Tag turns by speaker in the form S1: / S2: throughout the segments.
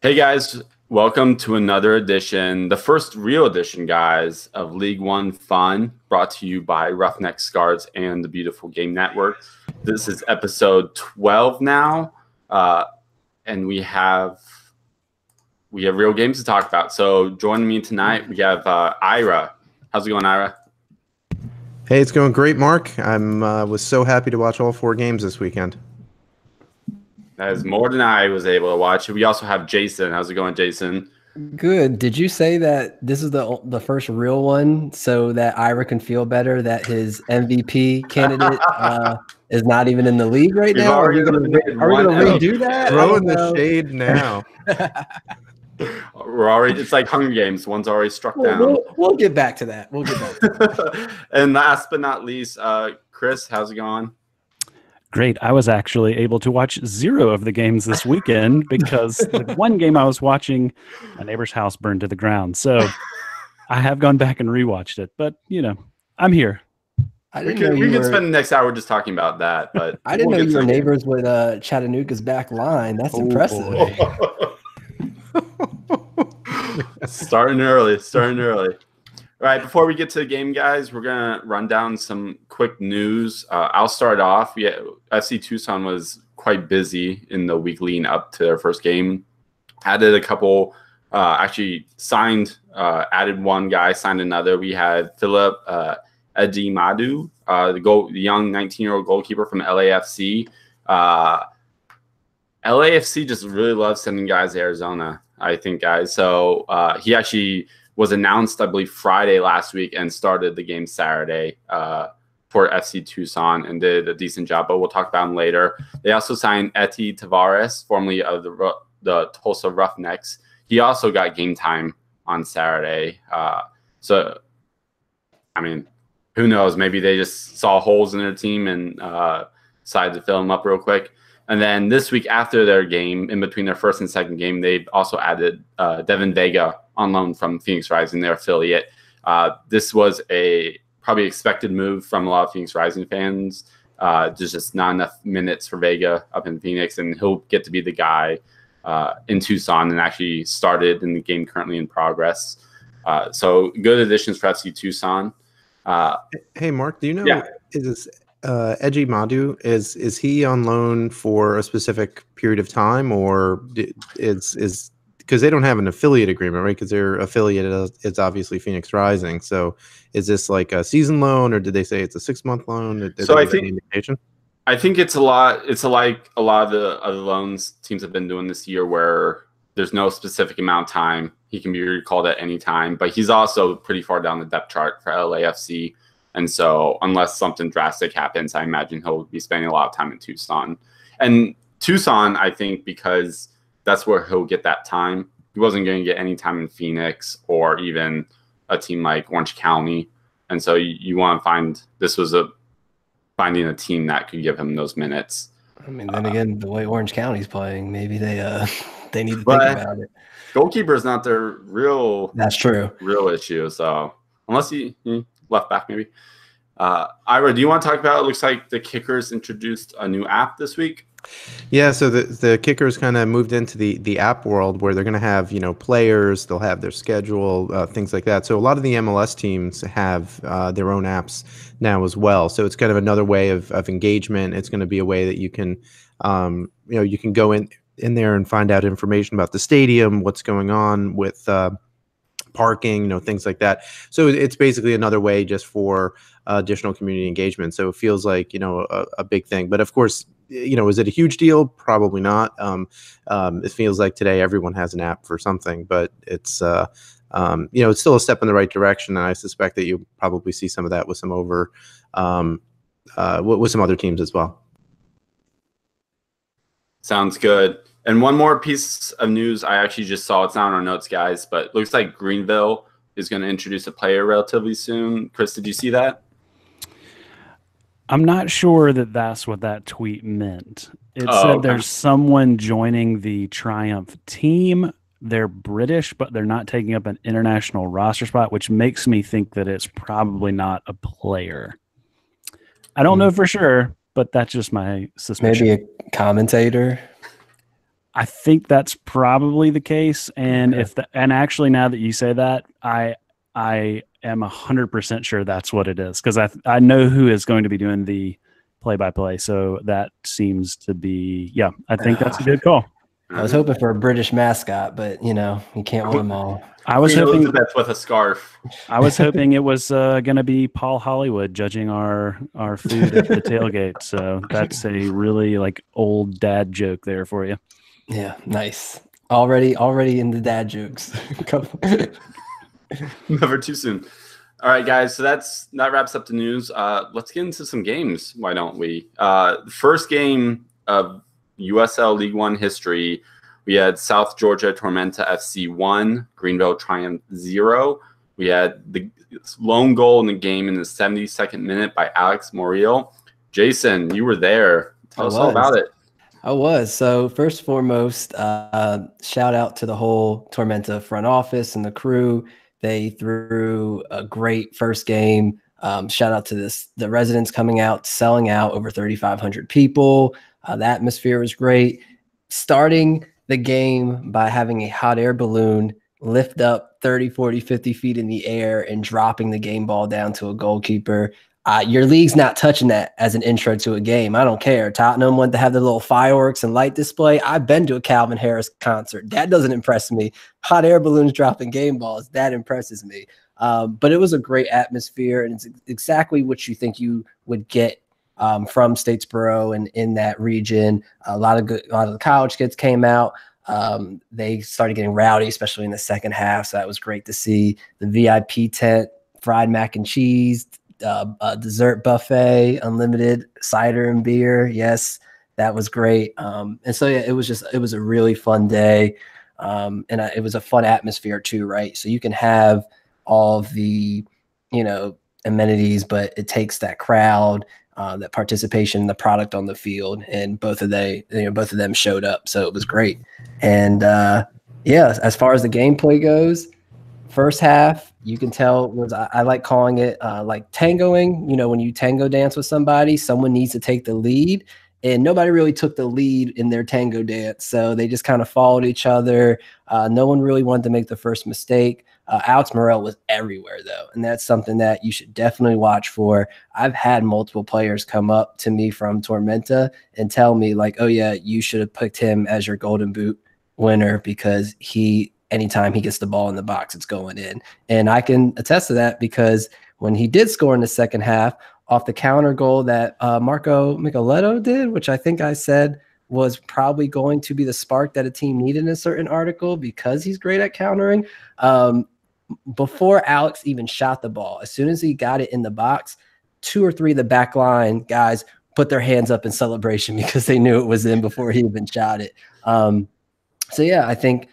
S1: Hey guys, welcome to another edition, the first real edition, guys, of League One Fun, brought to you by Roughneck Scarves and the Beautiful Game Network. This is episode 12 now, and we have real games to talk about. So joining me tonight, we have Ira. How's it going, Ira?
S2: Hey, it's going great, Mark. Was so happy to watch all 4 games this weekend.
S1: That is more than I was able to watch. We also have Jason. How's it going, Jason?
S3: Good. Did you say that this is the first real one so that Ira can feel better that his MVP candidate is not even in the league right now? Are we going to redo that?
S2: Throwing the shade now.
S1: We're already. It's like Hunger Games. One's already struck down.
S3: We'll get back to that.
S1: And last but not least, Chris, how's it going?
S4: Great. I was actually able to watch 0 of the games this weekend because the one game I was watching, my neighbor's house burned to the ground. So I have gone back and rewatched it. But, I'm here.
S1: We can spend the next hour just talking about that. But
S3: I didn't know you were neighbors with Chattanooga's back line. That's impressive.
S1: Starting early. All right, before we get to the game, guys, we're going to run down some quick news. I'll start off. FC Tucson was quite busy in the week leading up to their first game. Added a couple, actually signed, added one guy, signed another. We had Philip Edimadu, the young 19-year-old goalkeeper from LAFC. LAFC just really loves sending guys to Arizona, I think, guys. So he actually was announced, I believe, Friday last week and started the game Saturday for FC Tucson and did a decent job, but we'll talk about him later. They also signed Eti Tavares, formerly of the Tulsa Roughnecks. He also got game time on Saturday. So, I mean, who knows? Maybe they just saw holes in their team and decided to fill them up real quick. And then this week after their game, in between their first and second game, they've also added Devin Vega on loan from Phoenix Rising, their affiliate. This was a probably expected move from a lot of Phoenix Rising fans. There's just not enough minutes for Vega up in Phoenix, and he'll get to be the guy in Tucson and actually started in the game currently in progress. So good additions for FC Tucson.
S2: Hey, Mark, do you know, is Eji Madu, is he on loan for a specific period of time, or is because they don't have an affiliate agreement, right? Because their affiliate is obviously Phoenix Rising. So is this like a season loan, or did they say it's a 6-month loan?
S1: So I think it's a lot. It's like a lot of the other loans teams have been doing this year, where there's no specific amount of time. He can be recalled at any time, but he's also pretty far down the depth chart for LAFC. And so unless something drastic happens, I imagine he'll be spending a lot of time in Tucson. And Tucson, I think, because that's where he'll get that time. He wasn't going to get any time in Phoenix or even a team like Orange County. And so you want to finding a team that could give him those minutes.
S3: I mean, then again, the way Orange County's playing, maybe they need to think about it.
S1: Goalkeeper is not their real.
S3: That's true.
S1: Real issue. So unless he left back, maybe. Ira, do you want to talk about? It looks like the Kickers introduced a new app this week.
S2: Yeah, so the Kickers kind of moved into the app world where they're going to have players, they'll have their schedule, things like that. So a lot of the MLS teams have their own apps now as well. So it's kind of another way of engagement. It's going to be a way that you can you can go in there and find out information about the stadium, what's going on with parking, things like that. So it's basically another way just for additional community engagement. So it feels like, a big thing. But of course, is it a huge deal? Probably not. It feels like today everyone has an app for something, but it's, it's still a step in the right direction. And I suspect that you'll probably see some of that with some with some other teams as well.
S1: Sounds good. And one more piece of news I actually just saw. It's not on our notes, guys, but it looks like Greenville is going to introduce a player relatively soon. Chris, did you see that?
S4: I'm not sure that that's what that tweet meant. It said there's someone joining the Triumph team. They're British, but they're not taking up an international roster spot, which makes me think that it's probably not a player. I don't know for sure, but that's just my suspicion.
S3: Maybe a commentator.
S4: I think that's probably the case. And and actually, now that you say that, I am 100% sure that's what it is, because I know who is going to be doing the play-by-play. So that seems to be, I think that's a good call.
S3: I was hoping for a British mascot, but you can't win them all.
S1: I was hoping that's with a scarf.
S4: I was hoping it was going to be Paul Hollywood judging our food at the tailgate. So that's a really old dad joke there for you.
S3: Yeah, nice. Already in the dad jokes.
S1: Never too soon. All right, guys. So that wraps up the news. Let's get into some games. Why don't we? First game of USL League One history. We had South Georgia Tormenta FC 1, Greenville Triumph 0. We had the lone goal in the game in the 72nd minute by Alex Moriel. Jason, you were there. Tell us all about it.
S3: I was. So first and foremost, shout out to the whole Tormenta front office and the crew. They threw a great first game. Shout out to the residents coming out, selling out, over 3,500 people. The atmosphere was great. Starting the game by having a hot air balloon lift up 30, 40, 50 feet in the air and dropping the game ball down to a goalkeeper. Your league's not touching that as an intro to a game. I don't care. Tottenham wanted to have the little fireworks and light display. I've been to a Calvin Harris concert. That doesn't impress me. Hot air balloons dropping game balls, that impresses me. But it was a great atmosphere, and it's exactly what you think you would get from Statesboro and in that region. A lot of the college kids came out. They started getting rowdy, especially in the second half. So that was great to see. The VIP tent, fried mac and cheese, dessert buffet, unlimited cider and beer. Yes, that was great. And so it was a really fun day. And it was a fun atmosphere too, right? So you can have all of the, amenities, but it takes that crowd, that participation, the product on the field, and both of them showed up. So it was great. And as far as the gameplay goes, first half, you can tell I like calling it like tangoing. When you tango dance with somebody, someone needs to take the lead, and nobody really took the lead in their tango dance. So they just kind of followed each other. No one really wanted to make the first mistake. Alex Morel was everywhere, though, and that's something that you should definitely watch for. I've had multiple players come up to me from Tormenta and tell me, oh, yeah, you should have picked him as your Golden Boot winner, because anytime he gets the ball in the box, it's going in. And I can attest to that, because when he did score in the second half off the counter goal that Marco Micheletto did, which I think I said was probably going to be the spark that a team needed in a certain article, because he's great at countering. Before Alex even shot the ball, as soon as he got it in the box, 2 or 3 of the back line guys put their hands up in celebration, because they knew it was in before he even shot it. I think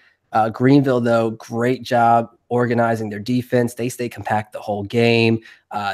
S3: Greenville, though, great job organizing their defense. They stayed compact the whole game.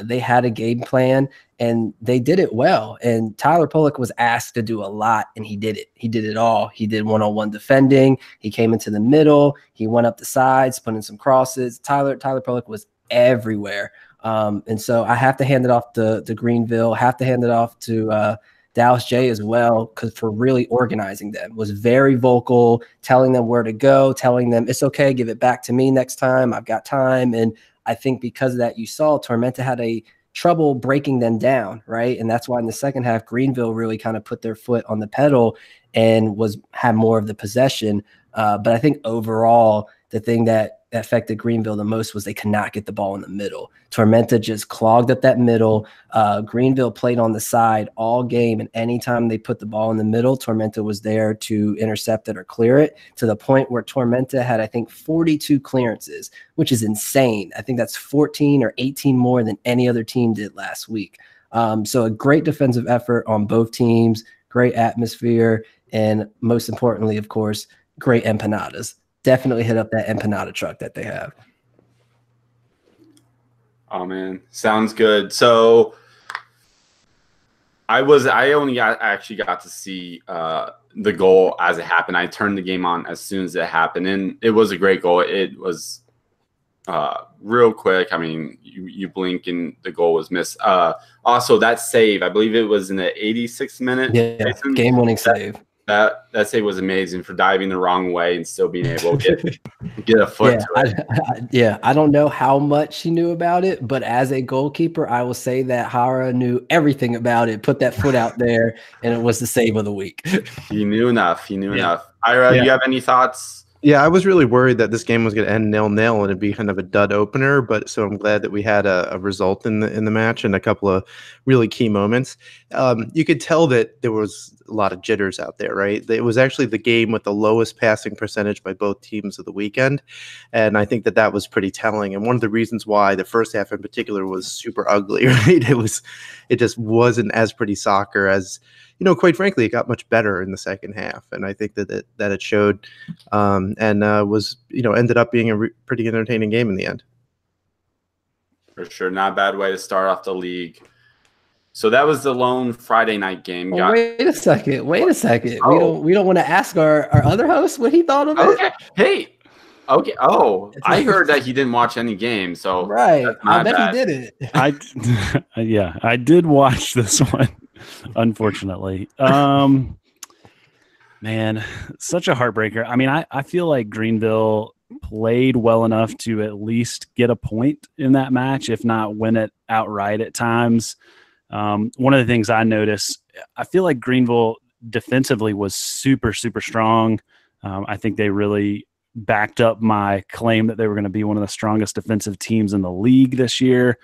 S3: They had a game plan, and they did it well. And Tyler Pollock was asked to do a lot, and he did it. He did it all. He did one-on-one defending. He came into the middle. He went up the sides, put in some crosses. Tyler Pollock was everywhere. And so I have to hand it off to Greenville. Have to hand it off to Dallas J as well, because for really organizing them, was very vocal, telling them where to go, telling them it's okay, give it back to me next time, I've got time. And I think because of that, you saw Tormenta had a trouble breaking them down, right? And that's why in the second half, Greenville really kind of put their foot on the pedal and had more of the possession. But I think overall, the thing that affected Greenville the most was they could not get the ball in the middle. Tormenta just clogged up that middle. Greenville played on the side all game, and anytime they put the ball in the middle, Tormenta was there to intercept it or clear it, to the point where Tormenta had, I think, 42 clearances, which is insane. I think that's 14 or 18 more than any other team did last week. So a great defensive effort on both teams, great atmosphere, and most importantly, of course, great empanadas. Definitely hit up that empanada truck that they have.
S1: Oh man, sounds good. So I actually got to see the goal as it happened. I turned the game on as soon as it happened, and it was a great goal. It was real quick. I mean, you blink and the goal was missed. Also, that save, I believe it was in the 86th minute.
S3: Yeah, game-winning save.
S1: That save was amazing for diving the wrong way and still being able to get a foot to it.
S3: I don't know how much he knew about it, but as a goalkeeper, I will say that Jara knew everything about it, put that foot out there, and it was the save of the week.
S1: He knew enough. Ira, you have any thoughts?
S2: Yeah, I was really worried that this game was going to end 0-0 and it'd be kind of a dud opener. But so I'm glad that we had a result in the match and a couple of really key moments. You could tell that there was a lot of jitters out there, right? It was actually the game with the lowest passing percentage by both teams of the weekend, and I think that was pretty telling. And one of the reasons why the first half in particular was super ugly, right? It just wasn't as pretty soccer as. Quite frankly, it got much better in the second half, and I think that it showed, and was ended up being a pretty entertaining game in the end.
S1: For sure, not a bad way to start off the league. So that was the lone Friday night game.
S3: Wait a second. Oh. We don't want to ask our other host what he thought of it.
S1: Okay. Hey. Okay. Oh, I heard that he didn't watch any games. So
S3: right, I bet he did
S4: it. I did watch this one. Unfortunately, man, such a heartbreaker. I mean, I feel like Greenville played well enough to at least get a point in that match, if not win it outright at times. One of the things I noticed, I feel like Greenville defensively was super, super strong. I think they really backed up my claim that they were going to be one of the strongest defensive teams in the league this year.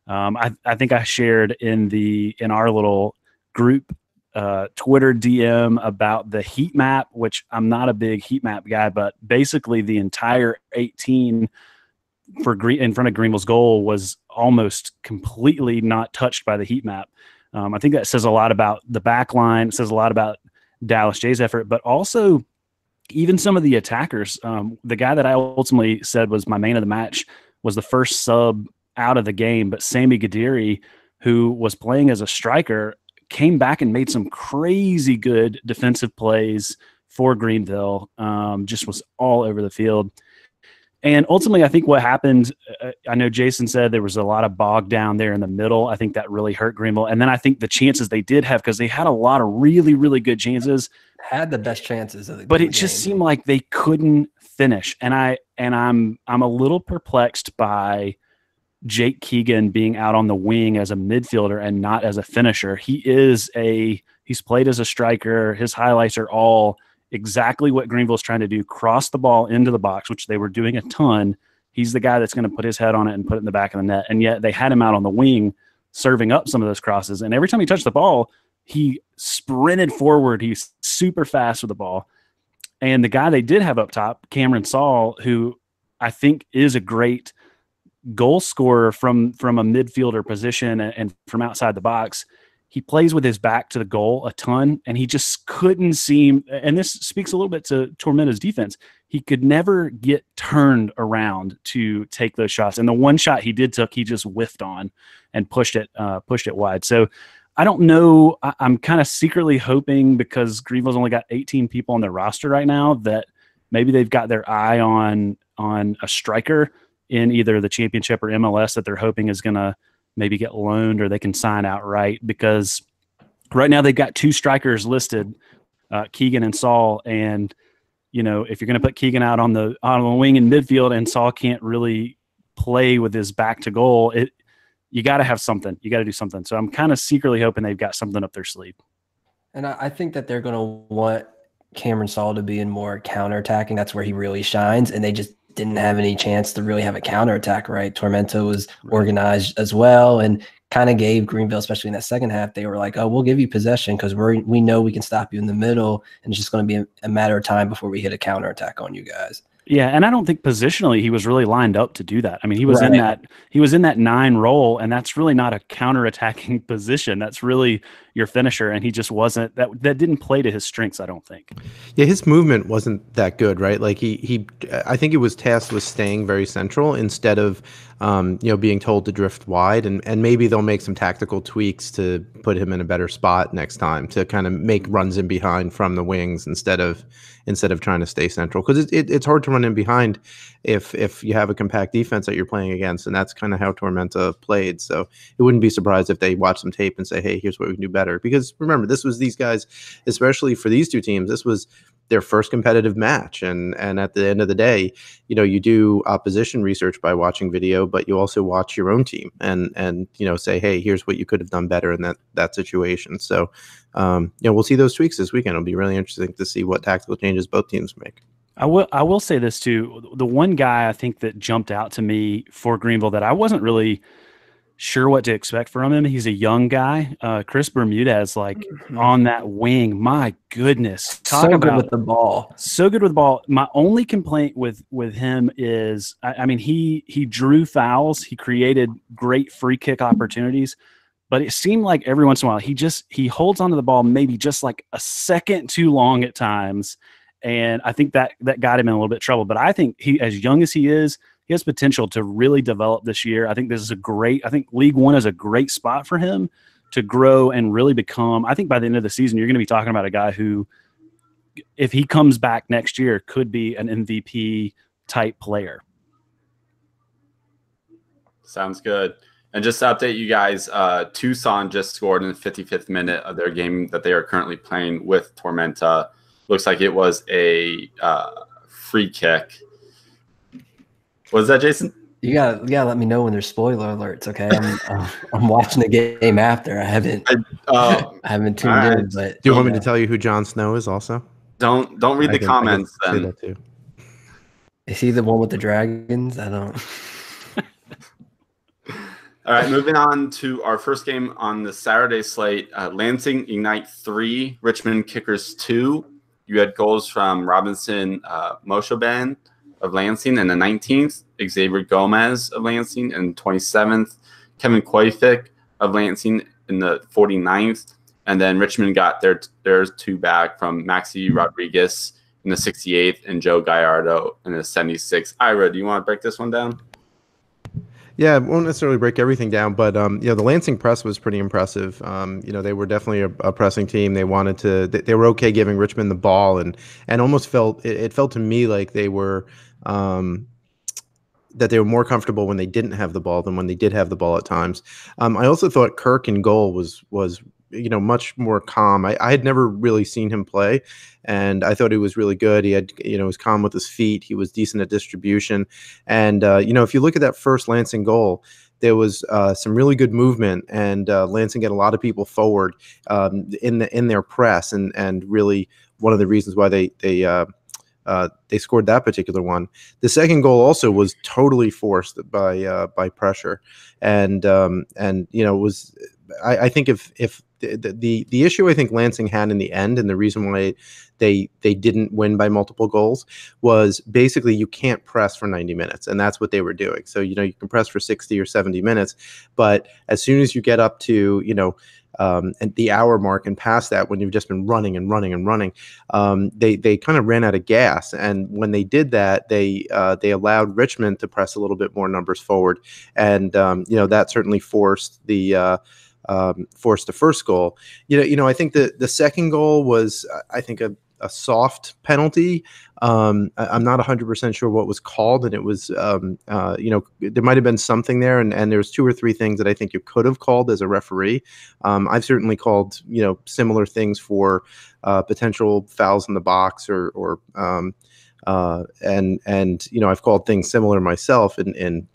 S4: I think I shared in our little group Twitter DM about the heat map, which I'm not a big heat map guy, but basically the entire 18 in front of Greenville's goal was almost completely not touched by the heat map. I think that says a lot about the back line. It says a lot about Dallas Jay's effort, but also even some of the attackers. The guy that I ultimately said was my man of the match was the first sub out of the game, but Sammy Gadiri, who was playing as a striker, came back and made some crazy good defensive plays for Greenville. Just was all over the field. And ultimately, I think what happened, I know Jason said there was a lot of bog down there in the middle. I think that really hurt Greenville. And then I think the chances they did have, because they had a lot of really, really good chances.
S3: Had the best chances of the
S4: But it just seemed like they couldn't finish. And I'm a little perplexed by Jake Keegan being out on the wing as a midfielder and not as a finisher. He's played as a striker. His highlights are all exactly what Greenville's trying to do, cross the ball into the box, which they were doing a ton. He's the guy that's going to put his head on it and put it in the back of the net. And yet they had him out on the wing serving up some of those crosses. And every time he touched the ball, he sprinted forward. He's super fast with the ball. And the guy they did have up top, Cameron Saul, who I think is a great goal scorer from a midfielder position and from outside the box, he plays with his back to the goal a ton, and he just couldn't seem, and this speaks a little bit to Tormento's defense, he could never get turned around to take those shots. And the one shot he took, he just whiffed on and pushed it wide. So I don't know. I'm kind of secretly hoping, because Greenville's only got 18 people on their roster right now, that maybe they've got their eye on a striker in either the championship or MLS that they're hoping is going to maybe get loaned or they can sign outright, because right now they've got two strikers listed, Keegan and Saul. And, if you're going to put Keegan out on the wing in midfield and Saul can't really play with his back to goal, you got to have something. You got to do something. So I'm kind of secretly hoping they've got something up their sleeve.
S3: And I think that they're going to want Cameron Saul to be in more counterattacking. That's where he really shines. And they just didn't have any chance to really have a counterattack, right? Tormento was organized as well and kind of gave Greenville, especially in that second half, they were like, oh, we'll give you possession because we know we can stop you in the middle, and it's just going to be a matter of time before we hit a counterattack on you guys.
S4: Yeah, and I don't think positionally he was really lined up to do that. I mean, he was in that 9 role, and that's really not a counterattacking position. That's really your finisher, and he just wasn't. That didn't play to his strengths, I don't think.
S2: Yeah, his movement wasn't that good, right? Like I think he was tasked with staying very central instead of being told to drift wide, and maybe they'll make some tactical tweaks to put him in a better spot next time to kind of make runs in behind from the wings instead of trying to stay central, because it's hard to run in behind if you have a compact defense that you're playing against, and that's kind of how Tormenta played. So it wouldn't be surprised if they watch some tape and say, hey, here's what we can do better. Because remember, this was these guys, especially for these two teams, this was their first competitive match, and at the end of the day, you do opposition research by watching video, but you also watch your own team and say, hey, here's what you could have done better in that situation. So we'll see those tweaks this weekend. It'll be really interesting to see what tactical changes both teams make.
S4: I will say this too. The one guy I think that jumped out to me for Greenville that I wasn't really sure what to expect from him. He's a young guy, Chris Bermudez, on that wing. My goodness,
S3: so good with the ball.
S4: So good with the ball. My only complaint with him is, I mean, he drew fouls. He created great free kick opportunities, but it seemed like every once in a while he holds onto the ball maybe just like a second too long at times. And I think that got him in a little bit of trouble. But I think he, as young as he is, he has potential to really develop this year. I think this is I think League One is a great spot for him to grow and really become. I think by the end of the season, you're going to be talking about a guy who, if he comes back next year, could be an MVP type player.
S1: Sounds good. And just to update you guys, Tucson just scored in the 55th minute of their game that they are currently playing with Tormenta. Looks like it was a free kick. What is that, Jason?
S3: You gotta let me know when there's spoiler alerts, okay? I'm watching the game after. I haven't tuned in. But
S2: do you want me to tell you who Jon Snow is also?
S1: Don't read the comments then.
S2: That too.
S3: Is he the one with the dragons? I don't.
S1: All right, moving on to our first game on the Saturday slate. Lansing Ignite 3, Richmond Kickers 2. You had goals from Robinson Moshoban of Lansing in the 19th, Xavier Gomez of Lansing in the 27th, Kevin Koifik of Lansing in the 49th, and then Richmond got their two back from Maxi Rodriguez in the 68th and Joe Gallardo in the 76th. Ira, do you want to break this one down?
S2: Yeah, it won't necessarily break everything down, but the Lansing press was pretty impressive. They were definitely a pressing team. They wanted to. They were okay giving Richmond the ball, and almost felt it felt to me like they were that they were more comfortable when they didn't have the ball than when they did have the ball at times. I also thought Kirk in goal was much more calm. I had never really seen him play, and I thought he was really good. He had, was calm with his feet. He was decent at distribution. And, if you look at that first Lansing goal, there was some really good movement, and Lansing got a lot of people forward in their press, and really one of the reasons why they scored that particular one. The second goal also was totally forced by pressure, and was. I think if the issue I think Lansing had in the end, and the reason why they didn't win by multiple goals, was basically you can't press for 90 minutes, and that's what they were doing. So you can press for 60 or 70 minutes, but as soon as you get up to at the hour mark and past that, when you've just been running and running and running, they kind of ran out of gas. And when they did that, they allowed Richmond to press a little bit more numbers forward, and that certainly forced the first goal. I think the second goal was, I think, a soft penalty. I'm not 100% sure what was called, and it was, there might have been something there, and there was two or three things that I think you could have called as a referee. I've certainly called, similar things for potential fouls in the box or I've called things similar myself in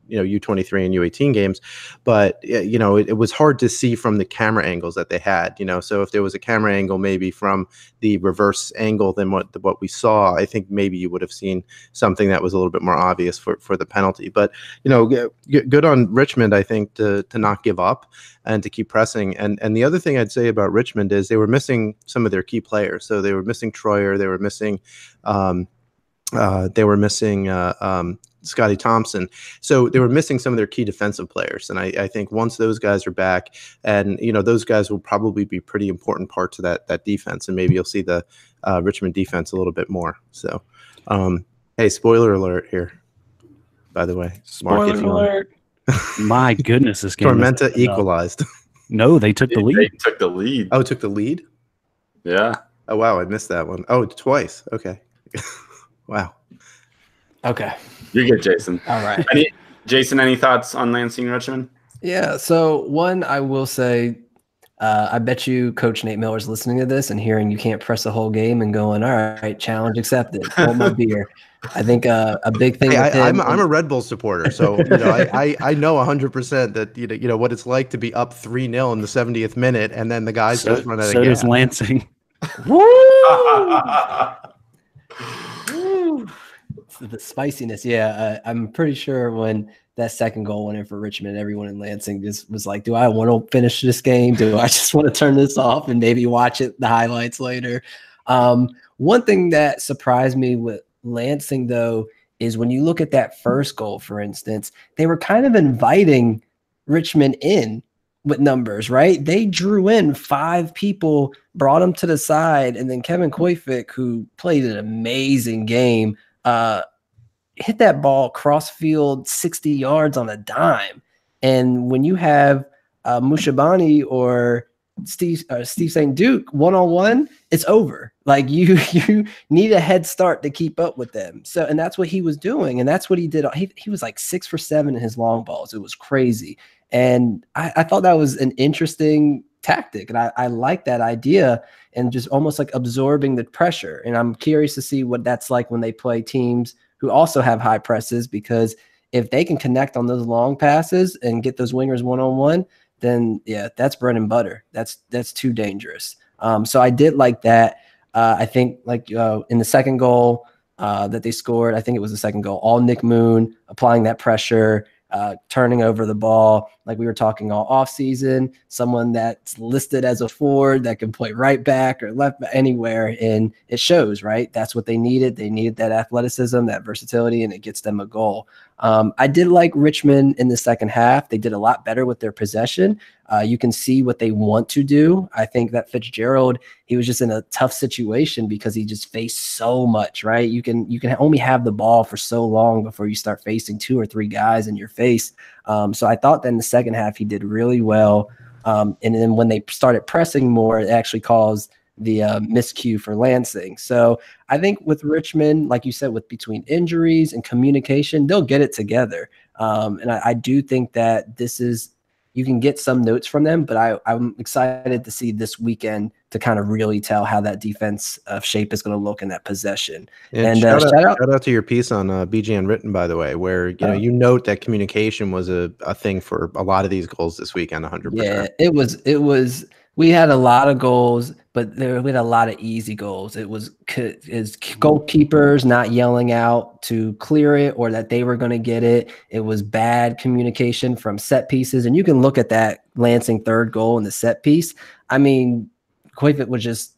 S2: U23 and U18 games, but it was hard to see from the camera angles that they had. So if there was a camera angle maybe from the reverse angle than what we saw, I think maybe you would have seen something that was a little bit more obvious for the penalty. But good on Richmond, I think, to not give up and to keep pressing. And the other thing I'd say about Richmond is they were missing some of their key players. So they were missing Troyer, they were missing Scotty Thompson. So they were missing some of their key defensive players. And I think once those guys are back, and those guys will probably be pretty important parts of that defense, and maybe you'll see the Richmond defense a little bit more. So hey, spoiler alert here. by the way.
S4: Spoiler alert. My goodness, this game.
S2: Tormenta equalized.
S4: No, they took the lead.
S1: They took the lead.
S2: Oh, took the lead?
S1: Yeah.
S2: Oh, wow. I missed that one. Oh, twice. Okay. Wow.
S3: Okay.
S1: You're good, Jason.
S3: All right.
S1: Jason, any thoughts on Lansing Richmond?
S3: Yeah. So one, I will say, I bet you Coach Nate Miller's listening to this and hearing you can't press a whole game and going, all right, challenge accepted. Hold my beer. I think a big thing.
S2: Hey, I'm a Red Bull supporter, so I know 100% that you know what it's like to be up 3-0 in the 70th minute, and then the guys just run out of gas.
S4: So does Lansing.
S3: Woo! The spiciness, yeah. I'm pretty sure when that second goal went in for Richmond, everyone in Lansing just was like, do I want to finish this game? Do I just want to turn this off and maybe watch the highlights later? One thing that surprised me with Lansing, though, is when you look at that first goal, for instance, they were kind of inviting Richmond in with numbers, right? They drew in 5 people, brought them to the side, and then Kevin Koyfik, who played an amazing game, hit that ball crossfield 60 yards on a dime. And when you have Mushabani or Steve St. Duke one-on-one, it's over. Like you need a head start to keep up with them. So, and that's what he was doing. And that's what he did. He was like 6 for 7 in his long balls. It was crazy. And I thought that was an interesting tactic. And I like that idea and just almost like absorbing the pressure. And I'm curious to see what that's like when they play teams who also have high presses, because if they can connect on those long passes and get those wingers one-on-one, then yeah, that's bread and butter. That's too dangerous. So I did like that. I think like in the second goal that they scored, I think it was the second goal, all Nick Moon applying that pressure, turning over the ball, like we were talking all off season, someone that's listed as a forward that can play right back or left back, anywhere. And it shows, right? That's what they needed. They needed that athleticism, that versatility, and it gets them a goal. I did like Richmond in the second half. They did a lot better with their possession. You can see what they want to do. I think that Fitzgerald, he was just in a tough situation because he just faced so much, right? You can only have the ball for so long before you start facing 2 or 3 guys in your face. So I thought that in the second half he did really well. And then when they started pressing more, it actually caused the miscue for Lansing. So I think with Richmond, like you said, with between injuries and communication, they'll get it together. And I do think that this is, you can get some notes from them, but I'm excited to see this weekend to kind of really tell how that defense shape is going to look in that possession.
S2: And shout out to your piece on BG Unwritten, by the way, where you note that communication was a thing for a lot of these goals this weekend. 100%.
S3: Yeah, it was. We had a lot of goals, but we had a lot of easy goals. It was goalkeepers not yelling out to clear it or that they were going to get it. It was bad communication from set pieces. And you can look at that Lansing third goal in the set piece. I mean, Koyfik was just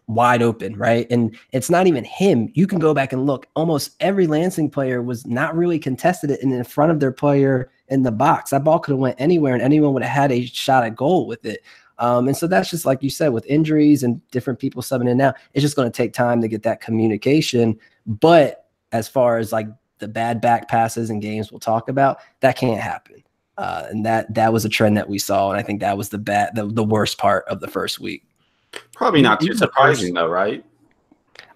S3: wide open, right? And it's not even him. You can go back and look. Almost every Lansing player was not really contested it in front of their player in the box. That ball could have went anywhere and anyone would have had a shot at goal with it. And so that's just like you said, with injuries and different people subbing in now, it's just going to take time to get that communication. But as far as like the bad back passes and games we'll talk about, that can't happen. And that was a trend that we saw. And I think that was the worst part of the first week.
S1: Probably not too surprising though, right?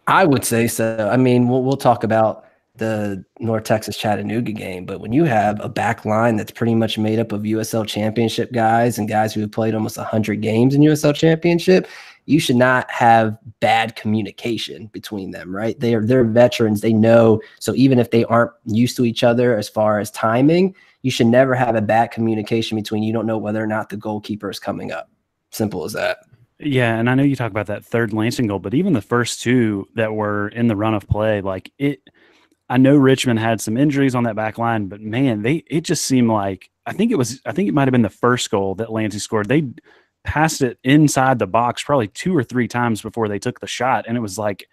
S3: I would say so. I mean, we'll talk about the North Texas Chattanooga game, but when you have a back line that's pretty much made up of USL Championship guys and guys who have played almost 100 games in USL Championship, you should not have bad communication between them, right? They're veterans, they know. So even if they aren't used to each other as far as timing, you should never have a bad communication between, you don't know whether or not the goalkeeper is coming up. Simple as that.
S4: Yeah, and I know you talk about that third Lansing goal, but even the first 2 that were in the run of play, like I know Richmond had some injuries on that back line, but man, it just seemed like I think it might have been the first goal that Lansing scored. They passed it inside the box probably 2 or 3 times before they took the shot, and it was like,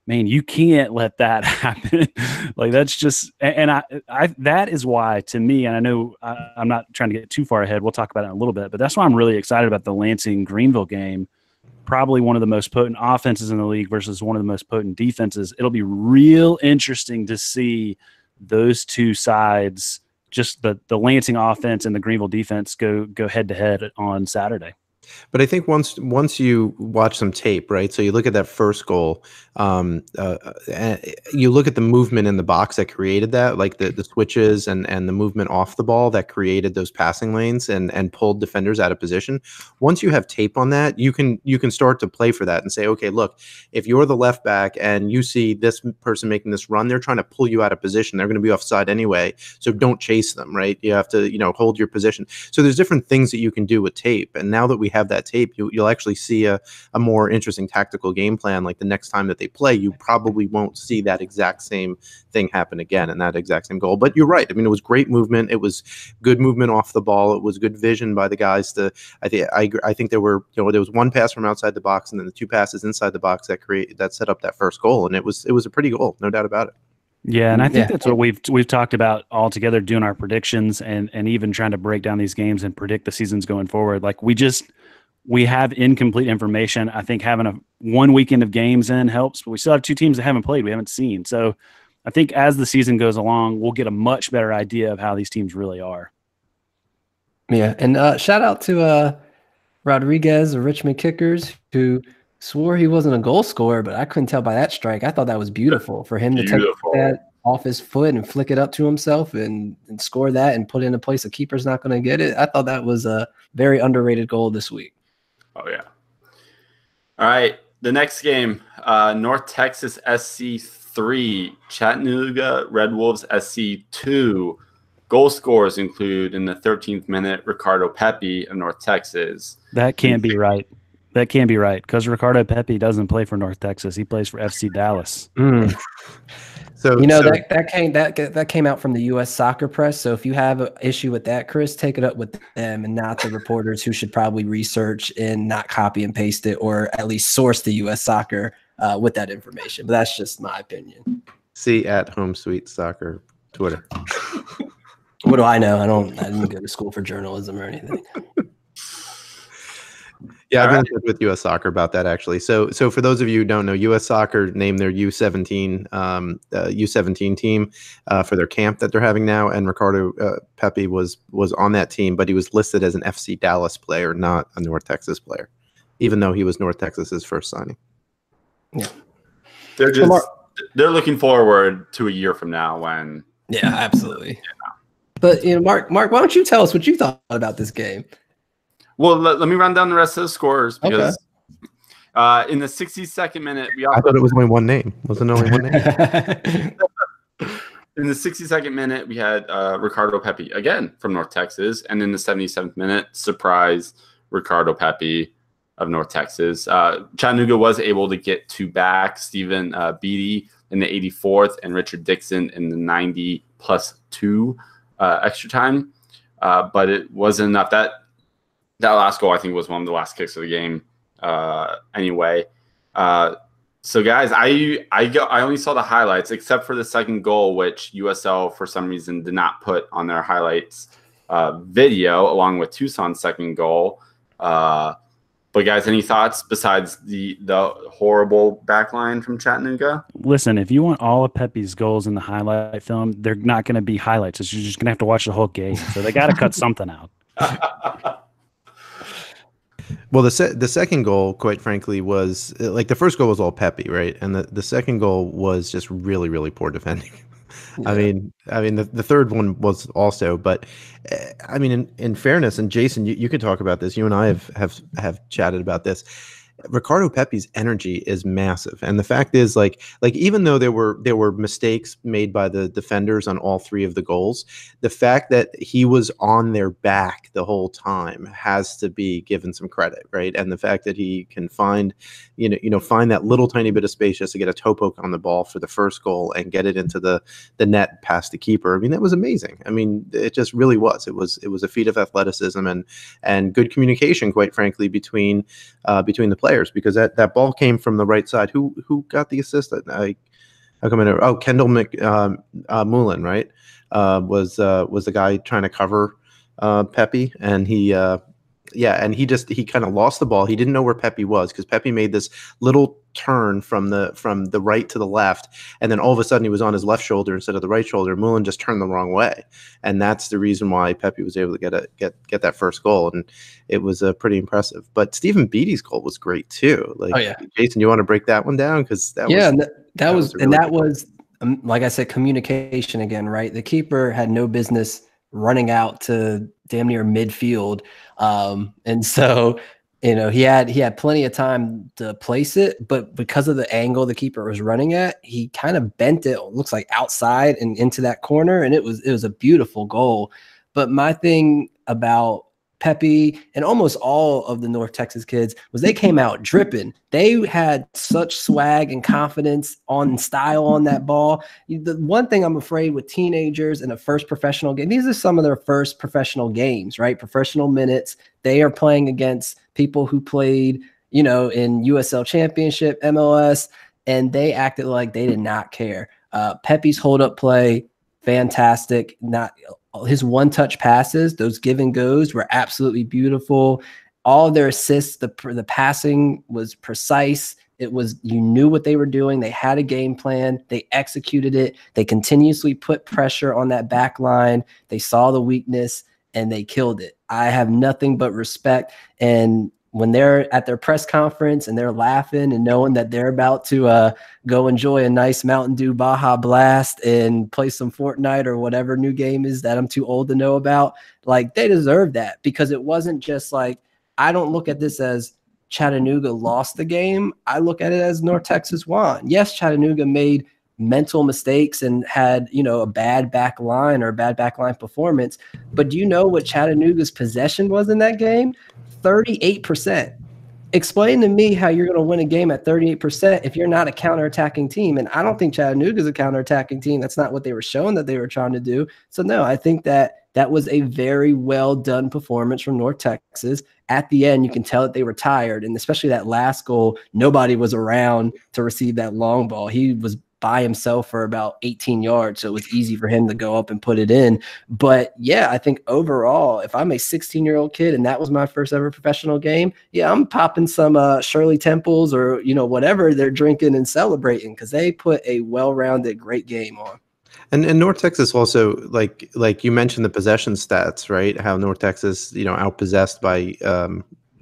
S4: man, you can't let that happen. Like that's just, and I that is why to me, and I know I'm not trying to get too far ahead. We'll talk about it in a little bit, but that's why I'm really excited about the Lansing Greenville game. Probably one of the most potent offenses in the league versus one of the most potent defenses. It'll be real interesting to see those two sides, just the Lansing offense and the Greenville defense, go head to head on Saturday.
S2: But I think once you watch some tape, right? So you look at that first goal, you look at the movement in the box that created that, like the switches and the movement off the ball that created those passing lanes and pulled defenders out of position. Once you have tape on that, you can start to play for that and say, okay, look, if you're the left back and you see this person making this run, they're trying to pull you out of position. They're going to be offside anyway, so don't chase them, right? You have to, hold your position. So there's different things that you can do with tape, and now that we have that tape, you'll actually see a more interesting tactical game plan. Like the next time that they play, you probably won't see that exact same thing happen again and that exact same goal. But you're right. I mean, it was great movement. It was good movement off the ball. It was good vision by the guys. I think there was one pass from outside the box and then the two passes inside the box that set up that first goal, and it was a pretty goal, no doubt about it.
S4: Yeah, and I think that's what we've talked about all together, doing our predictions and even trying to break down these games and predict the seasons going forward. Like we have incomplete information. I think having one weekend of games in helps, but we still have two teams that haven't played, we haven't seen. So I think as the season goes along, we'll get a much better idea of how these teams really are.
S3: Yeah, and shout out to Rodriguez of Richmond Kickers, who swore he wasn't a goal scorer, but I couldn't tell by that strike. I thought that was beautiful for him to take that off his foot and flick it up to himself and score that and put it in a place a keeper's not going to get it. I thought that was a very underrated goal this week.
S1: Oh, yeah. All right. The next game, North Texas SC 3, Chattanooga Red Wolves SC 2. Goal scorers include in the 13th minute, Ricardo Pepi of North Texas.
S4: That can't be right. That can't be right because Ricardo Pepi doesn't play for North Texas. He plays for FC Dallas.
S3: So that came out from the U.S. Soccer Press. So if you have an issue with that, Chris, take it up with them and not the reporters who should probably research and not copy and paste it, or at least source the U.S. Soccer with that information. But that's just my opinion.
S2: See at Home Sweet Soccer Twitter.
S3: What do I know? I didn't go to school for journalism or anything.
S2: Yeah, I've been with U.S. Soccer about that actually. So for those of you who don't know, U.S. Soccer named their U17 team for their camp that they're having now, and Ricardo Pepi was on that team, but he was listed as an FC Dallas player, not a North Texas player, even though he was North Texas's first signing.
S3: Yeah,
S1: they're looking forward to a year from now when.
S3: Yeah, absolutely. Yeah. But Mark, why don't you tell us what you thought about this game?
S1: Well, let me run down the rest of the scores because in the 62nd minute,
S2: I thought it was only one name. Wasn't only one name.
S1: In the 62nd minute, we had Ricardo Pepi again from North Texas, and in the 77th minute, surprise Ricardo Pepi of North Texas. Chattanooga was able to get two back, Stephen Beatty in the 84th and Richard Dixon in the 90+2 extra time, but it wasn't enough. That last goal, I think, was one of the last kicks of the game. Anyway, so guys, I only saw the highlights except for the second goal, which USL for some reason did not put on their highlights video, along with Tucson's second goal. But guys, any thoughts besides the horrible backline from Chattanooga?
S4: Listen, if you want all of Pepi's goals in the highlight film, they're not going to be highlights. You're just going to have to watch the whole game. So they got to cut something out.
S2: Well, the second goal, quite frankly, was like the first goal was all Pepi, right? And the second goal was just really, really poor defending. Yeah. I mean, the third one was also, but I mean, in fairness, and Jason, you could talk about this. You and I have chatted about this. Ricardo Pepi's energy is massive, and the fact is, like even though there were mistakes made by the defenders on all three of the goals, the fact that he was on their back the whole time has to be given some credit, right? And the fact that he can find that little tiny bit of space just to get a toe poke on the ball for the first goal and get it into the net past the keeper. I mean, that was amazing. I mean, it just really was. It was a feat of athleticism and good communication, quite frankly, between the players, because that ball came from the right side. Who got the assist? Kendall Mullen, right? Was the guy trying to cover Pepi, and he kind of lost the ball. He didn't know where Pepi was because Pepi made this little turn from the right to the left, and then all of a sudden he was on his left shoulder instead of the right shoulder. Moulin just turned the wrong way, and that's the reason why Pepi was able to get that first goal, and it was pretty impressive. But Stephen Beatty's goal was great too. Like, Jason, you want to break that one down, because that
S3: was like I said, communication again, right? The keeper had no business running out to damn near midfield, and so. He had plenty of time to place it, but because of the angle the keeper was running at, he kind of bent it, looks like outside and into that corner, and it was a beautiful goal. But my thing about Pepi and almost all of the North Texas kids was they came out dripping. They had such swag and confidence on style on that ball. The one thing I'm afraid with teenagers in a first professional game, these are some of their first professional games, right? Professional minutes. They are playing against people who played, in USL Championship, MLS, and they acted like they did not care. Pepi's hold-up play, fantastic. Not his one-touch passes, those give and goes were absolutely beautiful. All their assists, the passing was precise. It was, you knew what they were doing. They had a game plan. They executed it. They continuously put pressure on that back line. They saw the weakness and they killed it. I have nothing but respect. And when they're at their press conference and they're laughing and knowing that they're about to go enjoy a nice Mountain Dew Baja Blast and play some Fortnite or whatever new game is that I'm too old to know about, like, they deserve that, because it wasn't just like, I don't look at this as Chattanooga lost the game. I look at it as North Texas won. Yes, Chattanooga made mental mistakes and had, a bad back line or a bad back line performance. But do you know what Chattanooga's possession was in that game? 38%. Explain to me how you're going to win a game at 38% if you're not a counterattacking team. And I don't think Chattanooga's a counterattacking team. That's not what they were showing that they were trying to do. So no, I think that was a very well done performance from North Texas. At the end, you can tell that they were tired, and especially that last goal, nobody was around to receive that long ball. He was by himself for about 18 yards, so it was easy for him to go up and put it in. But yeah, I think overall, if I'm a 16-year-old kid and that was my first ever professional game, yeah, I'm popping some Shirley Temples or whatever they're drinking and celebrating, because they put a well-rounded, great game on.
S2: And North Texas also, like you mentioned the possession stats, right? How North Texas, outpossessed by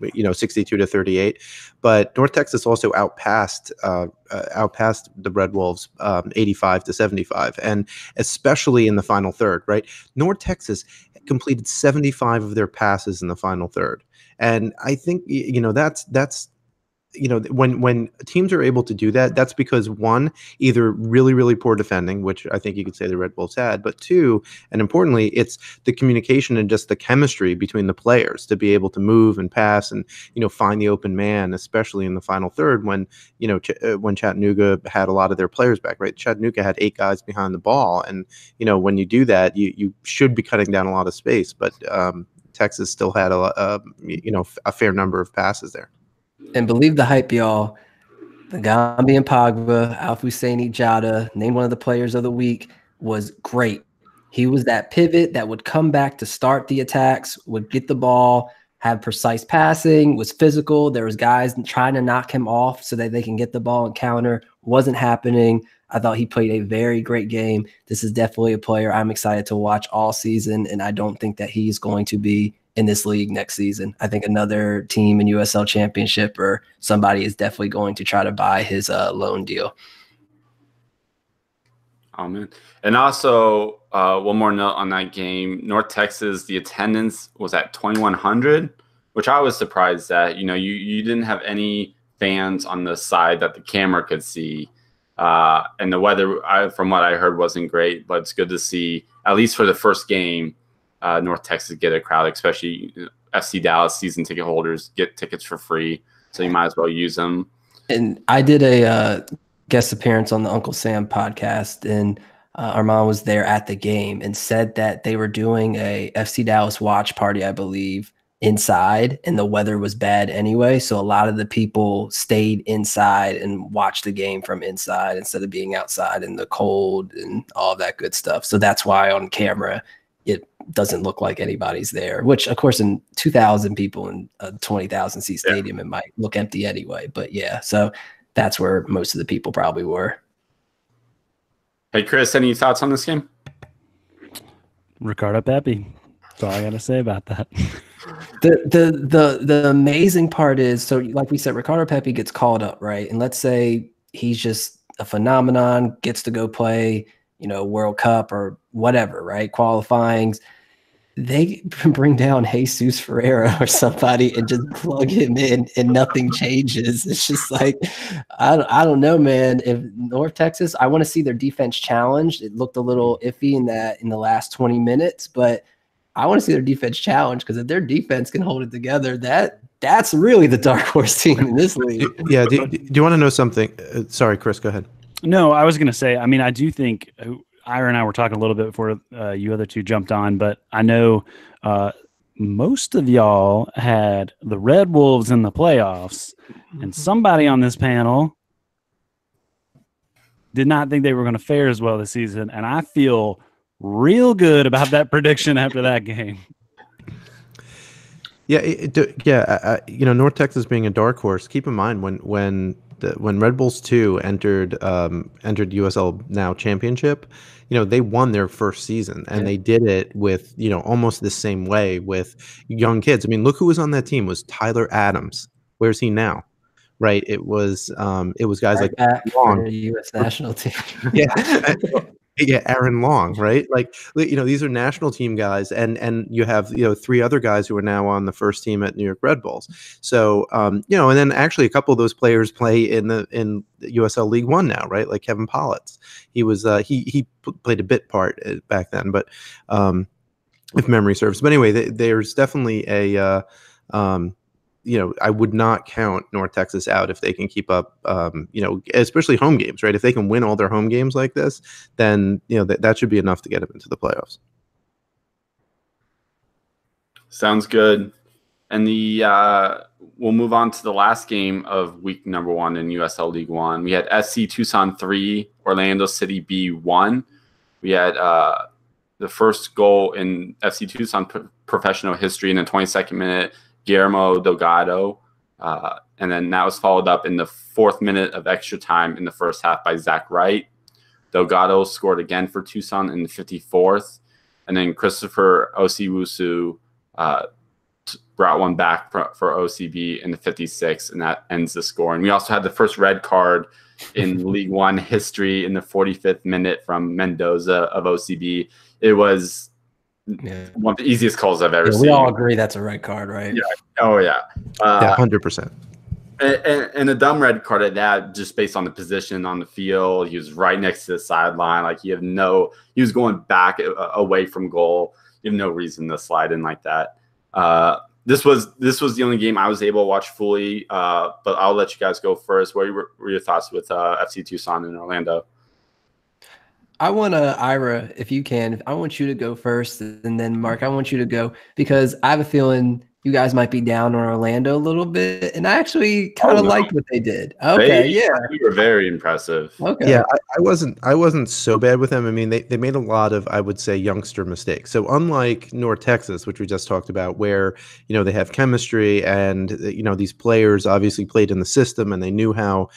S2: 62-38, but North Texas also outpassed the Red Wolves 85-75, and especially in the final third, right? North Texas completed 75 of their passes in the final third, and I think that's when teams are able to do that, that's because, one, either really, really poor defending, which I think you could say the Red Bulls had, but two, and importantly, it's the communication and just the chemistry between the players to be able to move and pass and, find the open man, especially in the final third when Chattanooga had a lot of their players back, right? Chattanooga had 8 guys behind the ball. And, when you do that, you should be cutting down a lot of space, but Texas still had a fair number of passes there.
S3: And believe the hype, y'all. The Gambian Pogba, Alfousseni Jada, named one of the players of the week, was great. He was that pivot that would come back to start the attacks, would get the ball, have precise passing, was physical. There was guys trying to knock him off so that they can get the ball and counter. Wasn't happening. I thought he played a very great game. This is definitely a player I'm excited to watch all season, and I don't think that he's going to be in this league next season. I think another team in USL Championship or somebody is definitely going to try to buy his loan deal.
S1: Oh, man. And also, one more note on that game. North Texas, the attendance was at 2,100, which I was surprised at. You didn't have any fans on the side that the camera could see. And the weather, from what I heard, wasn't great, but it's good to see, at least for the first game, North Texas get a crowd, especially FC Dallas season ticket holders get tickets for free, so you might as well use them.
S3: And I did a guest appearance on the Uncle Sam podcast, and Armand was there at the game and said that they were doing a FC Dallas watch party, I believe, inside, and the weather was bad anyway, so a lot of the people stayed inside and watched the game from inside instead of being outside in the cold and all that good stuff. So that's why on camera it doesn't look like anybody's there, which of course in 2,000 people in a 20,000 seat stadium, it might look empty anyway. But yeah, so that's where most of the people probably were.
S1: Hey, Chris, any thoughts on this game?
S4: Ricardo Pepi. That's all I got to say about that.
S3: The amazing part is, so like we said, Ricardo Pepi gets called up, right? And let's say he's just a phenomenon, gets to go play, World Cup or whatever, right? Qualifyings. They bring down Jesus Ferreira or somebody and just plug him in and nothing changes. It's just like, I don't know, man. If North Texas, I want to see their defense challenged. It looked a little iffy in the last 20 minutes, but I want to see their defense challenged, because if their defense can hold it together, that's really the dark horse team in this league.
S2: Yeah. Do you want to know something? Sorry, Chris, go ahead.
S4: No, I was going to say, I mean, I do think Ira and I were talking a little bit before you other two jumped on, but I know most of y'all had the Red Wolves in the playoffs, and somebody on this panel did not think they were going to fare as well this season, and I feel real good about that prediction after that game.
S2: Yeah, North Texas being a dark horse. Keep in mind when Red Bulls 2 entered USL Now Championship, they won their first season, and they did it with almost the same way with young kids. I mean, look who was on that team. It was Tyler Adams. Where's he now? Right? It was guys like
S3: Long, the U.S. national team.
S2: Yeah. Yeah, Aaron Long, right? Like, these are national team guys, and you have 3 other guys who are now on the first team at New York Red Bulls. So and then actually a couple of those players play in the USL League One now, right? Like Kevin Politz, he was he played a bit part back then, but if memory serves. But anyway, there's definitely a I would not count North Texas out if they can keep up, especially home games, right? If they can win all their home games like this, then, that should be enough to get them into the playoffs.
S1: Sounds good. And we'll move on to the last game of week number 1 in USL League One. We had SC Tucson 3, Orlando City B 1. We had the first goal in FC Tucson professional history in the 22nd minute, Guillermo Delgado, and then that was followed up in the 4th minute of extra time in the first half by Zach Wright. Delgado scored again for Tucson in the 54th, and then Christopher Osiwusu brought one back for OCB in the 56th, and that ends the score. And we also had the first red card in League One history in the 45th minute from Mendoza of OCB. It was one of the easiest calls I've ever seen.
S3: We all agree that's a red card, right?
S1: Yeah. Oh, yeah.
S2: 100%.
S1: And a dumb red card at that, just based on the position on the field. He was right next to the sideline. Like, he was going back away from goal. You have no reason to slide in like that. This was the only game I was able to watch fully, but I'll let you guys go first. What were your thoughts with FC Tucson in Orlando?
S3: I want Ira, if you can, I want you to go first, and then Mark, I want you to go, because I have a feeling you guys might be down on Orlando a little bit, and I actually kind of liked what they did. Okay,
S1: they were very impressive.
S3: Okay,
S2: yeah, I wasn't so bad with them. I mean, they made a lot of, I would say, youngster mistakes. So unlike North Texas, which we just talked about, where they have chemistry, and these players obviously played in the system and they knew how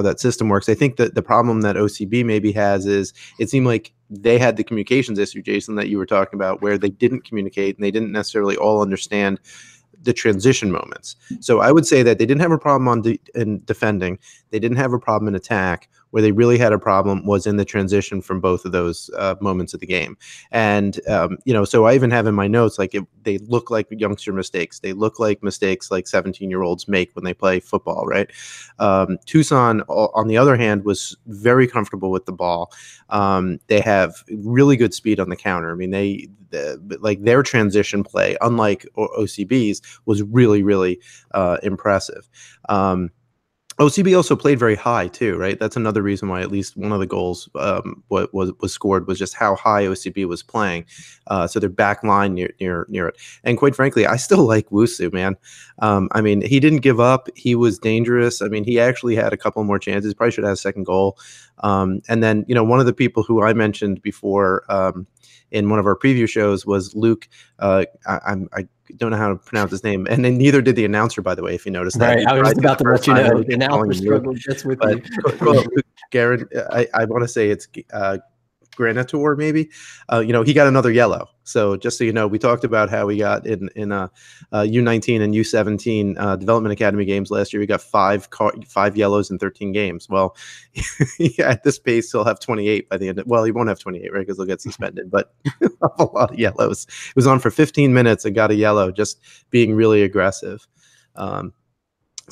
S2: that system works. I think that the problem that OCB maybe has is it seemed like they had the communications issue, Jason, that you were talking about, where they didn't communicate and they didn't necessarily all understand the transition moments. So I would say that they didn't have a problem in defending. They didn't have a problem in attack. Where they really had a problem was in the transition from both of those moments of the game. And, so I even have in my notes, like, they look like youngster mistakes. They look like mistakes like 17-year-olds make when they play football, right? Tucson, on the other hand, was very comfortable with the ball. They have really good speed on the counter. I mean, their transition play, unlike OCB's, was really, really impressive. OCB also played very high too, right? That's another reason why at least one of the goals was scored, was just how high OCB was playing. So their back line near it. And quite frankly, I still like Wusu, man. I mean, he didn't give up. He was dangerous. I mean, he actually had a couple more chances. Probably should have a second goal. And then, one of the people who I mentioned before in one of our preview shows was Luke. I don't know how to pronounce his name, and then neither did the announcer, by the way. If you noticed that,
S3: right? I was just about to let you know the announcer struggled just with you.
S2: Luke Garrett, I want to say it's Granitor, maybe. He got another yellow. So just so you know, we talked about how we got in U19 and U17 Development Academy games last year. We got five yellows in 13 games. Well, at this pace, he'll have 28 by the end. Well, he won't have 28, right? Because he'll get suspended. But a lot of yellows. It was on for 15 minutes and got a yellow, just being really aggressive. That's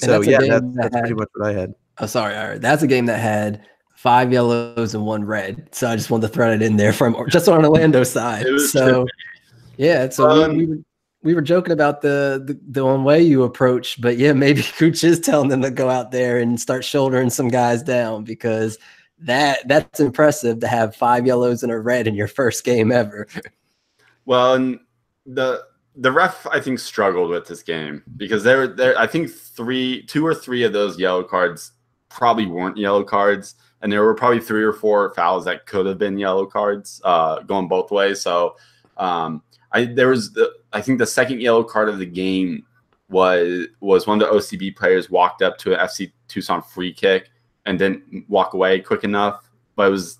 S2: pretty much what I had.
S3: Oh, sorry. All right. That's a game that had 5 yellows and 1 red. So I just wanted to throw it in there from just on Orlando's side. So yeah, so we were joking about the one way you approach, but yeah, maybe Cooch is telling them to go out there and start shouldering some guys down, because that's impressive to have 5 yellows and a red in your first game ever.
S1: Well, and the ref, I think, struggled with this game because I think 2 or 3 of those yellow cards probably weren't yellow cards. And there were probably 3 or 4 fouls that could have been yellow cards going both ways. So I think the second yellow card of the game was one of the OCB players walked up to an FC Tucson free kick and didn't walk away quick enough, but it was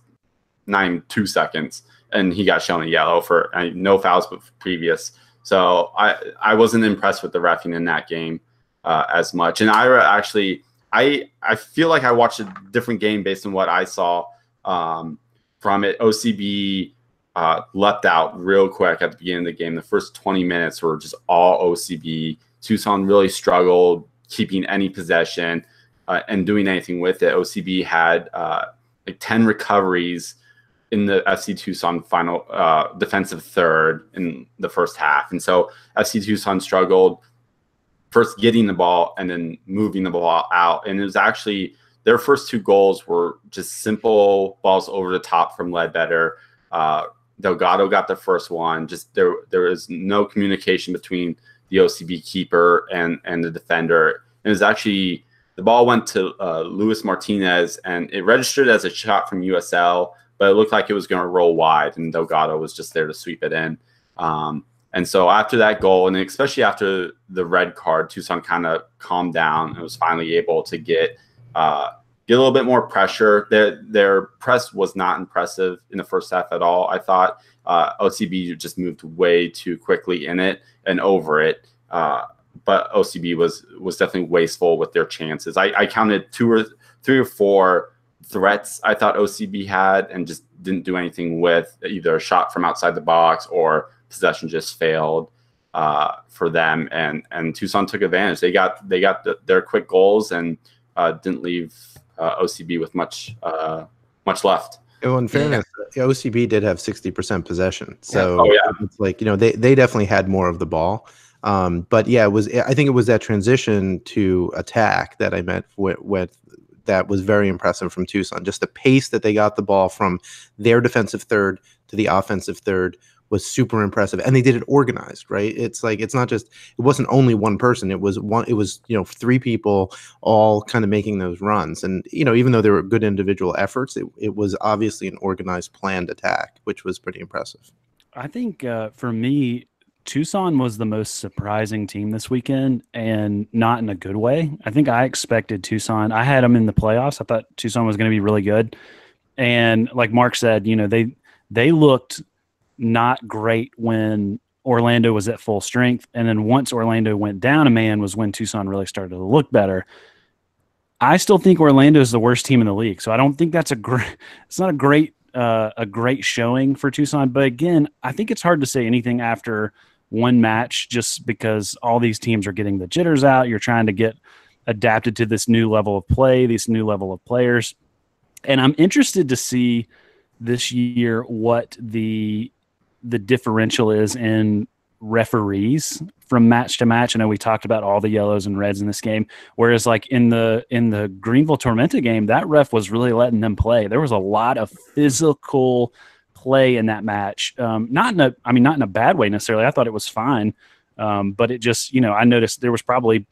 S1: not even 2 seconds, and he got shown a yellow for no fouls but previous. So I wasn't impressed with the reffing in that game as much. And Ira actually. I feel like I watched a different game based on what I saw from it. OCB leapt out real quick at the beginning of the game. The first 20 minutes were just all OCB. Tucson really struggled keeping any possession and doing anything with it. OCB had like 10 recoveries in the FC Tucson final defensive third in the first half. And so FC Tucson struggled first getting the ball and then moving the ball out. And it was actually their first 2 goals were just simple balls over the top from Ledbetter. Delgado got the first one. Just there was no communication between the OCB keeper and the defender. It was actually the ball went to Luis Martinez, and it registered as a shot from USL, but it looked like it was going to roll wide, and Delgado was just there to sweep it in. And so after that goal, and especially after the red card, Tucson kind of calmed down and was finally able to get a little bit more pressure. Their press was not impressive in the first half at all. I thought OCB just moved way too quickly in it and over it. But OCB was definitely wasteful with their chances. I counted 3 or 4 threats I thought OCB had and just didn't do anything with, either a shot from outside the box or possession just failed for them, and Tucson took advantage. They got their quick goals and didn't leave OCB with much left.
S2: Well, in fairness, OCB did have 60% possession, so it's like they definitely had more of the ball. But yeah, I think it was that transition to attack that I meant with that was very impressive from Tucson. Just the pace that they got the ball from their defensive third to the offensive third was super impressive, and they did it organized, right? It's like it wasn't only one person. It was 3 people all kind of making those runs, and even though there were good individual efforts, it was obviously an organized, planned attack, which was pretty impressive.
S4: I think for me, Tucson was the most surprising team this weekend, and not in a good way. I think I expected Tucson. I had them in the playoffs. I thought Tucson was going to be really good, and like Mark said, they looked not great when Orlando was at full strength. And then once Orlando went down a man was when Tucson really started to look better. I still think Orlando is the worst team in the league. So I don't think it's not a great showing for Tucson. But again, I think it's hard to say anything after one match, just because all these teams are getting the jitters out. You're trying to get adapted to this new level of play, this new level of players. And I'm interested to see this year what the differential is in referees from match to match. I know we talked about all the yellows and reds in this game, whereas like in the Greenville Tormenta game, that ref was really letting them play. There was a lot of physical play in that match. Not in a bad way necessarily. I thought it was fine. But it just, I noticed there was probably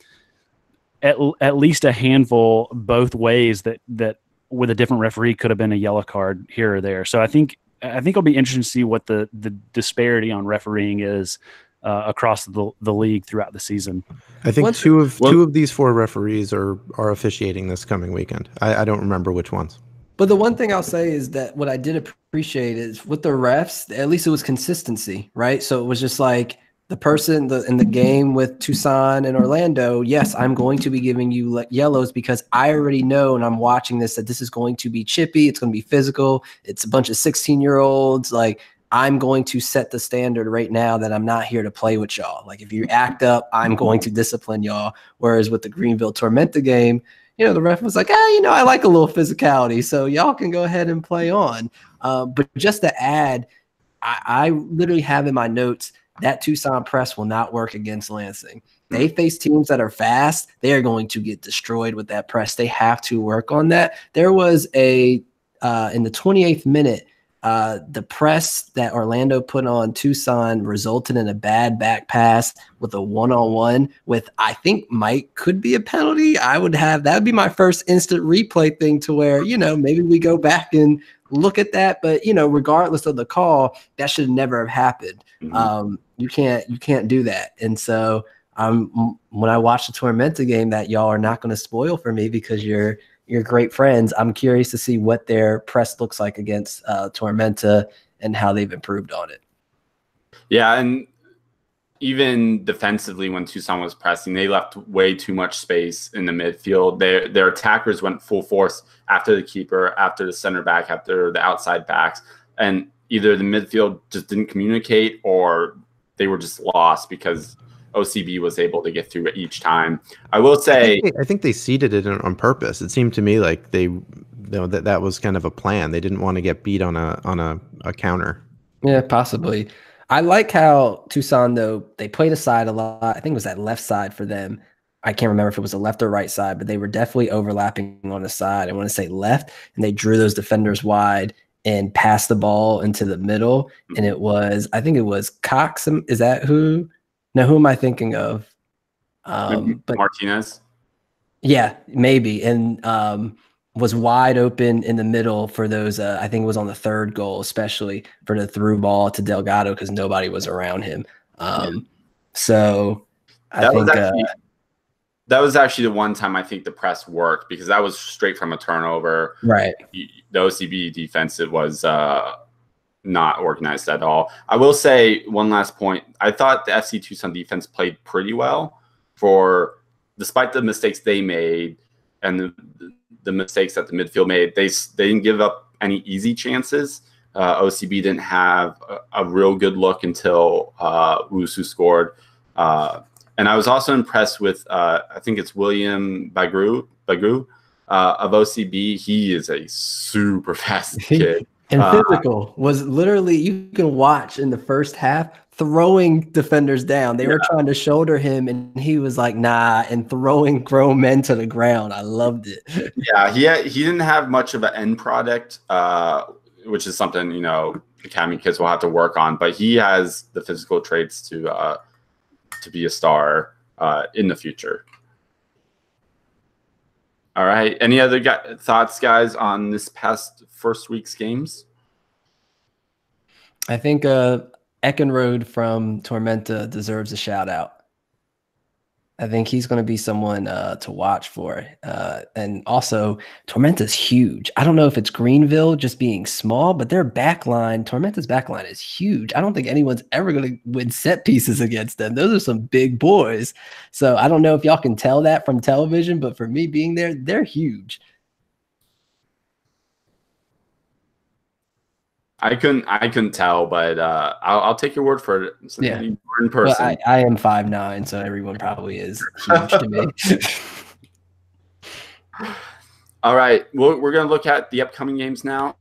S4: at least a handful both ways that with a different referee could have been a yellow card here or there. So I think I think it'll be interesting to see what the disparity on refereeing is across the league throughout the season.
S2: I think two of these 4 referees are officiating this coming weekend. I don't remember which ones.
S3: But the one thing I'll say is that what I did appreciate is with the refs, at least it was consistency, right? So it was just like the person in the game with Tucson and Orlando, yes, I'm going to be giving you yellows because I already know, and I'm watching this, that this is going to be chippy. It's going to be physical. It's a bunch of 16-year-olds. Like, I'm going to set the standard right now that I'm not here to play with y'all. Like, if you act up, I'm going to discipline y'all. Whereas with the Greenville Tormenta game, the ref was like, I like a little physicality, so y'all can go ahead and play on. But just to add, I literally have in my notes that Tucson press will not work against Lansing. They face teams that are fast. They are going to get destroyed with that press. They have to work on that. There was in the 28th minute, the press that Orlando put on Tucson resulted in a bad back pass with a one-on-one with, I think, Mike could be a penalty. That would be my first instant replay thing to where, maybe we go back and look at that. But, regardless of the call, that should never have happened.
S1: Mm-hmm.
S3: You can't do that. And so when I watch the Tormenta game that y'all are not going to spoil for me because you're great friends, I'm curious to see what their press looks like against Tormenta and how they've improved on it.
S1: Yeah, and even defensively when Tucson was pressing, they left way too much space in the midfield. Their attackers went full force after the keeper, after the center back, after the outside backs, and either the midfield just didn't communicate or they were just lost because OCB was able to get through it each time. I will say,
S2: I think they seeded it on purpose. It seemed to me like that was kind of a plan. They didn't want to get beat on a counter.
S3: Yeah, possibly. I like how Tucson, though, they played aside a lot. I think it was that left side for them. I can't remember if it was the left or right side, but they were definitely overlapping on the side. I want to say left, and they drew those defenders wide and passed the ball into the middle. And I think it was Cox. Is that who? Now, who am I thinking of?
S1: But Martinez.
S3: Yeah, maybe. And was wide open in the middle for those. I think it was on the third goal, especially for the through ball to Delgado because nobody was around him. So I think
S1: that was actually the one time I think the press worked because that was straight from a turnover.
S3: Right.
S1: The OCB defensive was not organized at all. I will say one last point. I thought the FC Tucson defense played pretty well despite the mistakes they made and the mistakes that the midfield made. They didn't give up any easy chances. OCB didn't have a real good look until Wusu scored. And I was also impressed with, I think it's William Bagru of OCB. He is a super fast kid.
S3: And physical was literally, you can watch in the first half, throwing defenders down. They were trying to shoulder him, and he was like, nah, and throwing grown men to the ground. I loved it.
S1: Yeah, he didn't have much of an end product, which is something, academy kids will have to work on. But he has the physical traits to be a star in the future. All right. Any other thoughts, guys, on this past first week's games?
S3: I think Eckenrode from Tormenta deserves a shout out. I think he's going to be someone to watch for. And also, Tormenta's huge. I don't know if it's Greenville just being small, but their backline, Tormenta's backline is huge. I don't think anyone's ever going to win set pieces against them. Those are some big boys. So I don't know if y'all can tell that from television, but for me being there, they're huge.
S1: I couldn't tell, but I'll take your word for it. So
S3: yeah,
S1: in person.
S3: Well, I am 5'9", so everyone probably is huge to me.
S1: All right, we're gonna look at the upcoming games now.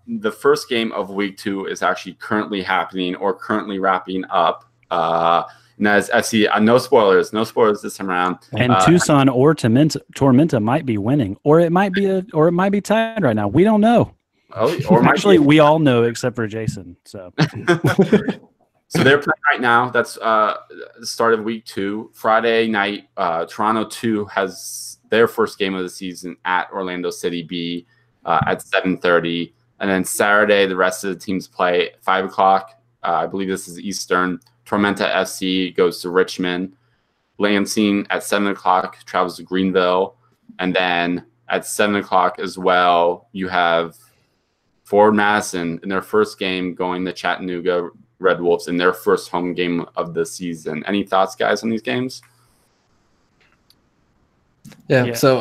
S1: The first game of week 2 is actually currently happening or currently wrapping up. And as FC, no spoilers this time around.
S4: And Tucson or Tormenta might be winning, or it might be tied right now. We don't know.
S1: Oh, or
S4: actually, we all know except for Jason. So,
S1: so they're playing right now. That's the start of week 2. Friday night, Toronto 2 has their first game of the season at Orlando City B at 7:30. And then Saturday, the rest of the teams play at 5 o'clock. I believe this is Eastern. Tormenta FC goes to Richmond. Lansing at 7 o'clock travels to Greenville. And then at 7 o'clock as well, you have Forward Madison in their first game going to Chattanooga Red Wolves in their first home game of the season. Any thoughts, guys, on these games?
S3: Yeah. So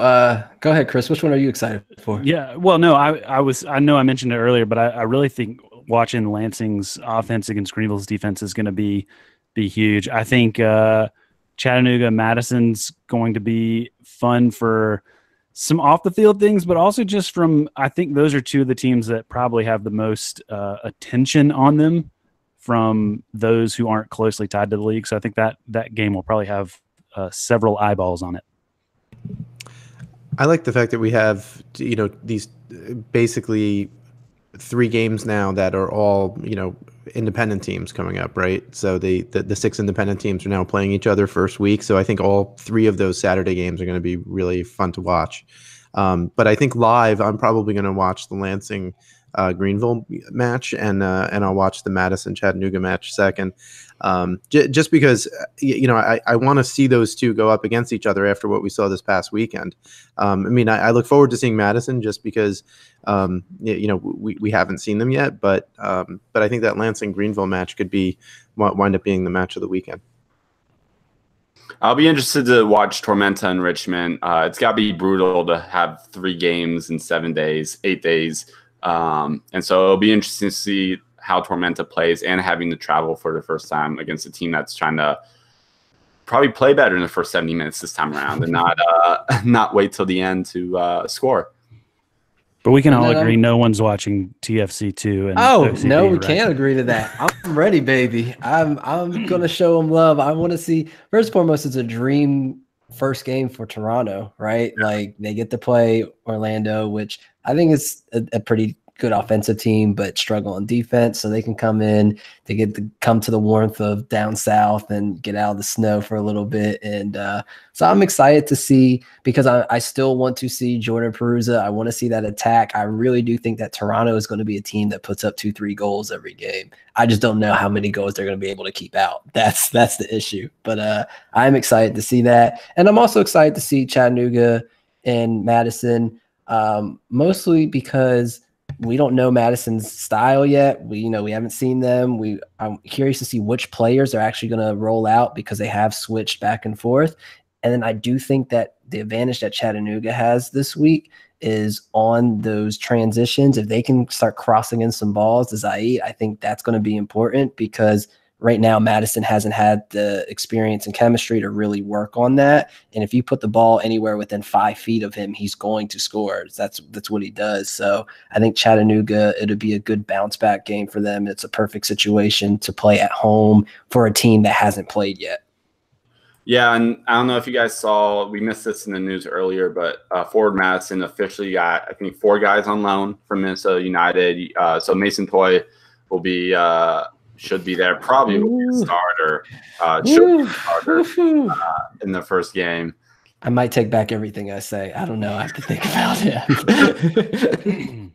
S3: go ahead, Chris. Which one are you excited for?
S4: Yeah. Well, no, I know I mentioned it earlier, but I really think watching Lansing's offense against Greenville's defense is going to be huge. I think Chattanooga Madison's going to be fun for some off the field things, but also just from, I think those are two of the teams that probably have the most attention on them from those who aren't closely tied to the league. So I think that game will probably have several eyeballs on it.
S2: I like the fact that we have, these basically 3 games now that are all, independent teams coming up, right? So the 6 independent teams are now playing each other first week. So I think all 3 of those Saturday games are going to be really fun to watch. But I think live, I'm probably going to watch the Lansing Greenville match, and I'll watch the Madison Chattanooga match second. Just because, I want to see those two go up against each other after what we saw this past weekend. I look forward to seeing Madison just because, we haven't seen them yet, but I think that Lansing Greenville match could wind up being the match of the weekend.
S1: I'll be interested to watch Tormenta in Richmond. It's got to be brutal to have 3 games in 7 days, 8 days. And so it'll be interesting to see how Tormenta plays and having to travel for the first time against a team that's trying to probably play better in the first 70 minutes this time around and not wait till the end to score.
S4: But we can all agree no one's watching TFC2. And OCB,
S3: no, we
S4: right?
S3: can't agree to that. I'm ready, baby. I'm going to show them love. I want to see, first and foremost, it's a dream first game for Toronto, right? Like they get to play Orlando, which I think is a pretty good offensive team, but struggle on defense. So they can come in, they get to come to the warmth of down south and get out of the snow for a little bit. And so I'm excited to see, because I still want to see Jordan Peruzza. I want to see that attack. I really do think that Toronto is going to be a team that puts up 2-3 goals every game. I just don't know how many goals they're going to be able to keep out. That's the issue. But I'm excited to see that. And I'm also excited to see Chattanooga and Madison, mostly because we don't know Madison's style yet. We haven't seen them. I'm curious to see which players are actually going to roll out, because they have switched back and forth. And then I do think that the advantage that Chattanooga has this week is on those transitions. If they can start crossing in some balls to Zaid, I think that's going to be important, because right now Madison hasn't had the experience and chemistry to really work on that. And if you put the ball anywhere within 5 feet of him, he's going to score. That's what he does. So I think Chattanooga, it'll be a good bounce back game for them. It's a perfect situation to play at home for a team that hasn't played yet.
S1: Yeah, and I don't know if you guys saw, we missed this in the news earlier, but Forward Madison officially got, I think, 4 guys on loan from Minnesota United. So Mason Toy will be should be there. Probably will be a starter. In the first game.
S3: I might take back everything I say. I don't know. I have to think about it.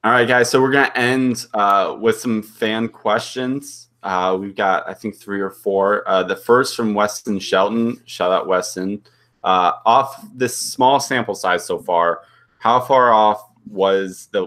S1: All right, guys. So we're gonna end with some fan questions. We've got, I think, 3 or 4. The first from Weston Shelton. Shout out Weston. Off this small sample size so far, how far off was the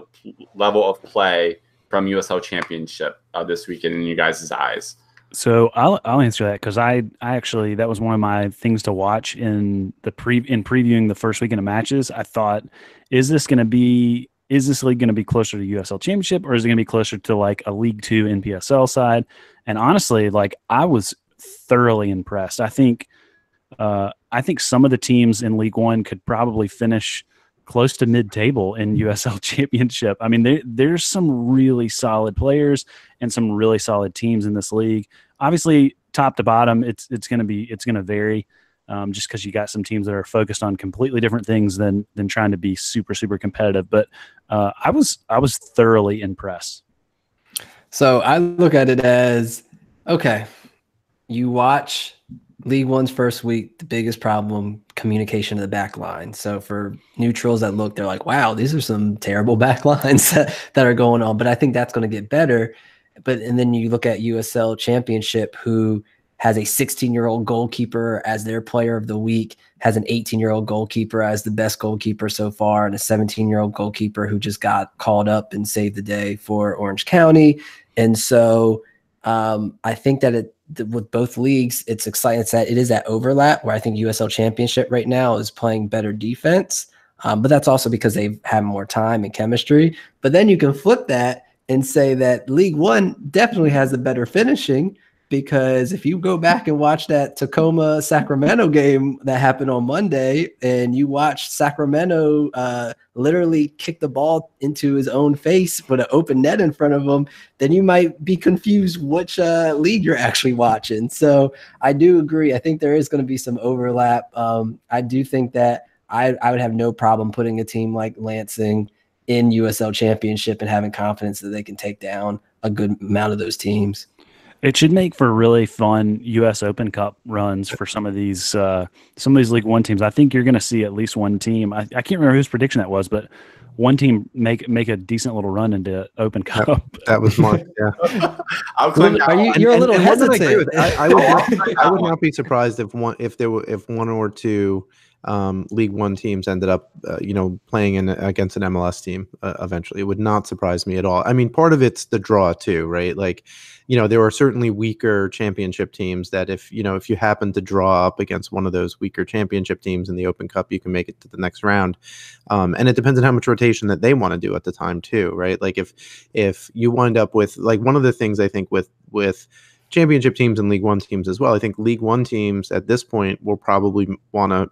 S1: level of play from USL Championship this weekend in you guys' eyes?
S4: So I'll answer that, because I actually, that was one of my things to watch in previewing the first weekend of matches. I thought, is this league going to be closer to USL Championship, or is it going to be closer to like a League 2 NPSL side? And honestly, like, I was thoroughly impressed. I think some of the teams in League 1 could probably finish close to mid-table in USL Championship. I mean, there's some really solid players and some really solid teams in this league. Obviously, top to bottom, it's going to vary, just because you got some teams that are focused on completely different things than trying to be super, super competitive. But I was thoroughly impressed. So
S3: I look at it as, okay, you watch League One's first week, the biggest problem, communication to the back line. So for neutrals that look, they're like, wow, these are some terrible back lines that are going on. But I think that's going to get better. And then you look at USL Championship, who has a 16-year-old goalkeeper as their player of the week, has an 18-year-old goalkeeper as the best goalkeeper so far, and a 17-year-old goalkeeper who just got called up and saved the day for Orange County. And so I think that with both leagues, it's exciting. It's that it is that overlap where I think USL Championship right now is playing better defense, but that's also because they've had more time and chemistry. But then you can flip that and say that League One definitely has a better finishing, because if you go back and watch that Tacoma Sacramento game that happened on Monday, and you watch Sacramento literally kick the ball into his own face with an open net in front of him, then you might be confused which league you're actually watching. So I do agree. I think there is going to be some overlap. I do think that I would have no problem putting a team like Lansing in USL Championship and having confidence that they can take down a good amount of those teams.
S4: It should make for really fun U.S. Open Cup runs for some of these League One teams. I think you're going to see at least one team. I can't remember whose prediction that was, but one team make a decent little run into Open Cup.
S2: That was mine. Yeah.
S3: You're a little hesitant.
S2: I would not be surprised if one or two League One teams ended up, playing against an MLS team eventually. It would not surprise me at all. I mean, part of it's the draw too, right? Like, there are certainly weaker championship teams that if you happen to draw up against one of those weaker championship teams in the Open Cup, you can make it to the next round. And it depends on how much rotation that they want to do at the time too, right? Like if you wind up with, like, one of the things I think with championship teams and League One teams as well, I think League One teams at this point will probably want to,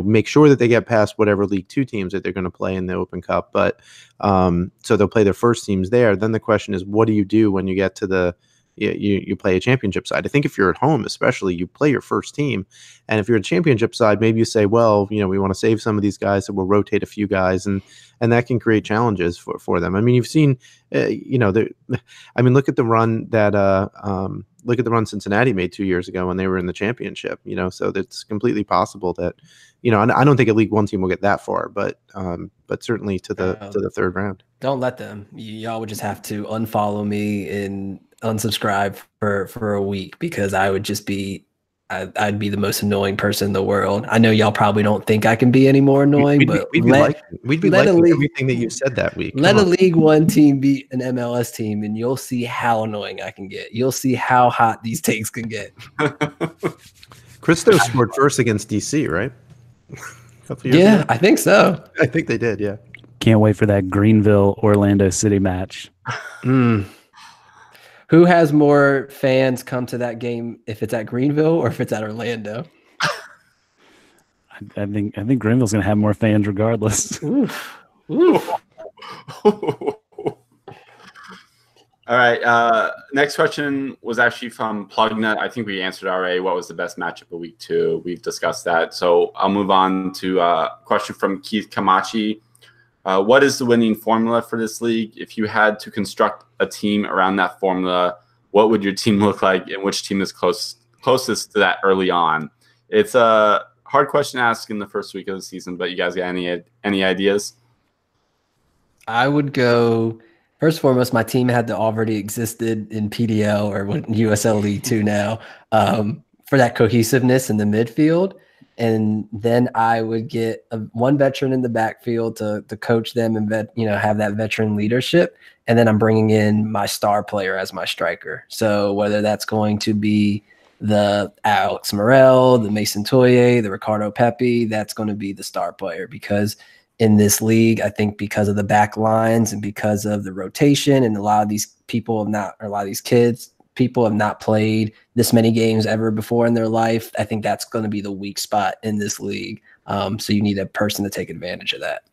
S2: make sure that they get past whatever League Two teams that they're going to play in the Open Cup. But so they'll play their first teams there. Then the question is, what do you do when you get to you play a championship side? I think if you're at home, especially, you play your first team. And if you're a championship side, maybe you say, well, we want to save some of these guys, so we'll rotate a few guys, and that can create challenges for them. I mean, you've seen, look at the run that Cincinnati made 2 years ago when they were in the championship, so it's completely possible that, I don't think a League One team will get that far, but certainly to the third round.
S3: Don't let them. Y'all would just have to unfollow me and unsubscribe for a week, because I would just be I'd be the most annoying person in the world. I know y'all probably don't think I can be any more annoying, but we'd be liking
S2: everything that you said that week.
S3: Let a League One team beat an MLS team, and you'll see how annoying I can get. You'll see how hot these takes can get.
S2: Christo scored first against DC, right?
S3: Yeah, I think so.
S2: I think they did, yeah.
S4: Can't wait for that Greenville-Orlando City match.
S3: Who has more fans come to that game, if it's at Greenville or if it's at Orlando?
S4: I think Greenville's going to have more fans regardless.
S3: Oof.
S1: All right. Next question was actually from Plugnut. I think we answered already. What was the best matchup of week 2? We've discussed that. So I'll move on to a question from Keith Kamachi. What is the winning formula for this league? If you had to construct a team around that formula, what would your team look like, and which team is closest to that early on? It's a hard question to ask in the first week of the season, but you guys got any ideas?
S3: I would go, first and foremost, my team had to already existed in PDL or USL League 2 now, for that cohesiveness in the midfield. And then I would get one veteran in the backfield to coach them and have that veteran leadership. And then I'm bringing in my star player as my striker. So whether that's going to be the Alex Morel, the Mason Toye, the Ricardo Pepe, that's going to be the star player, because in this league, I think because of the back lines and because of the rotation, and a lot of these people have not played this many games ever before in their life. I think that's going to be the weak spot in this league. So you need a person to take advantage of that.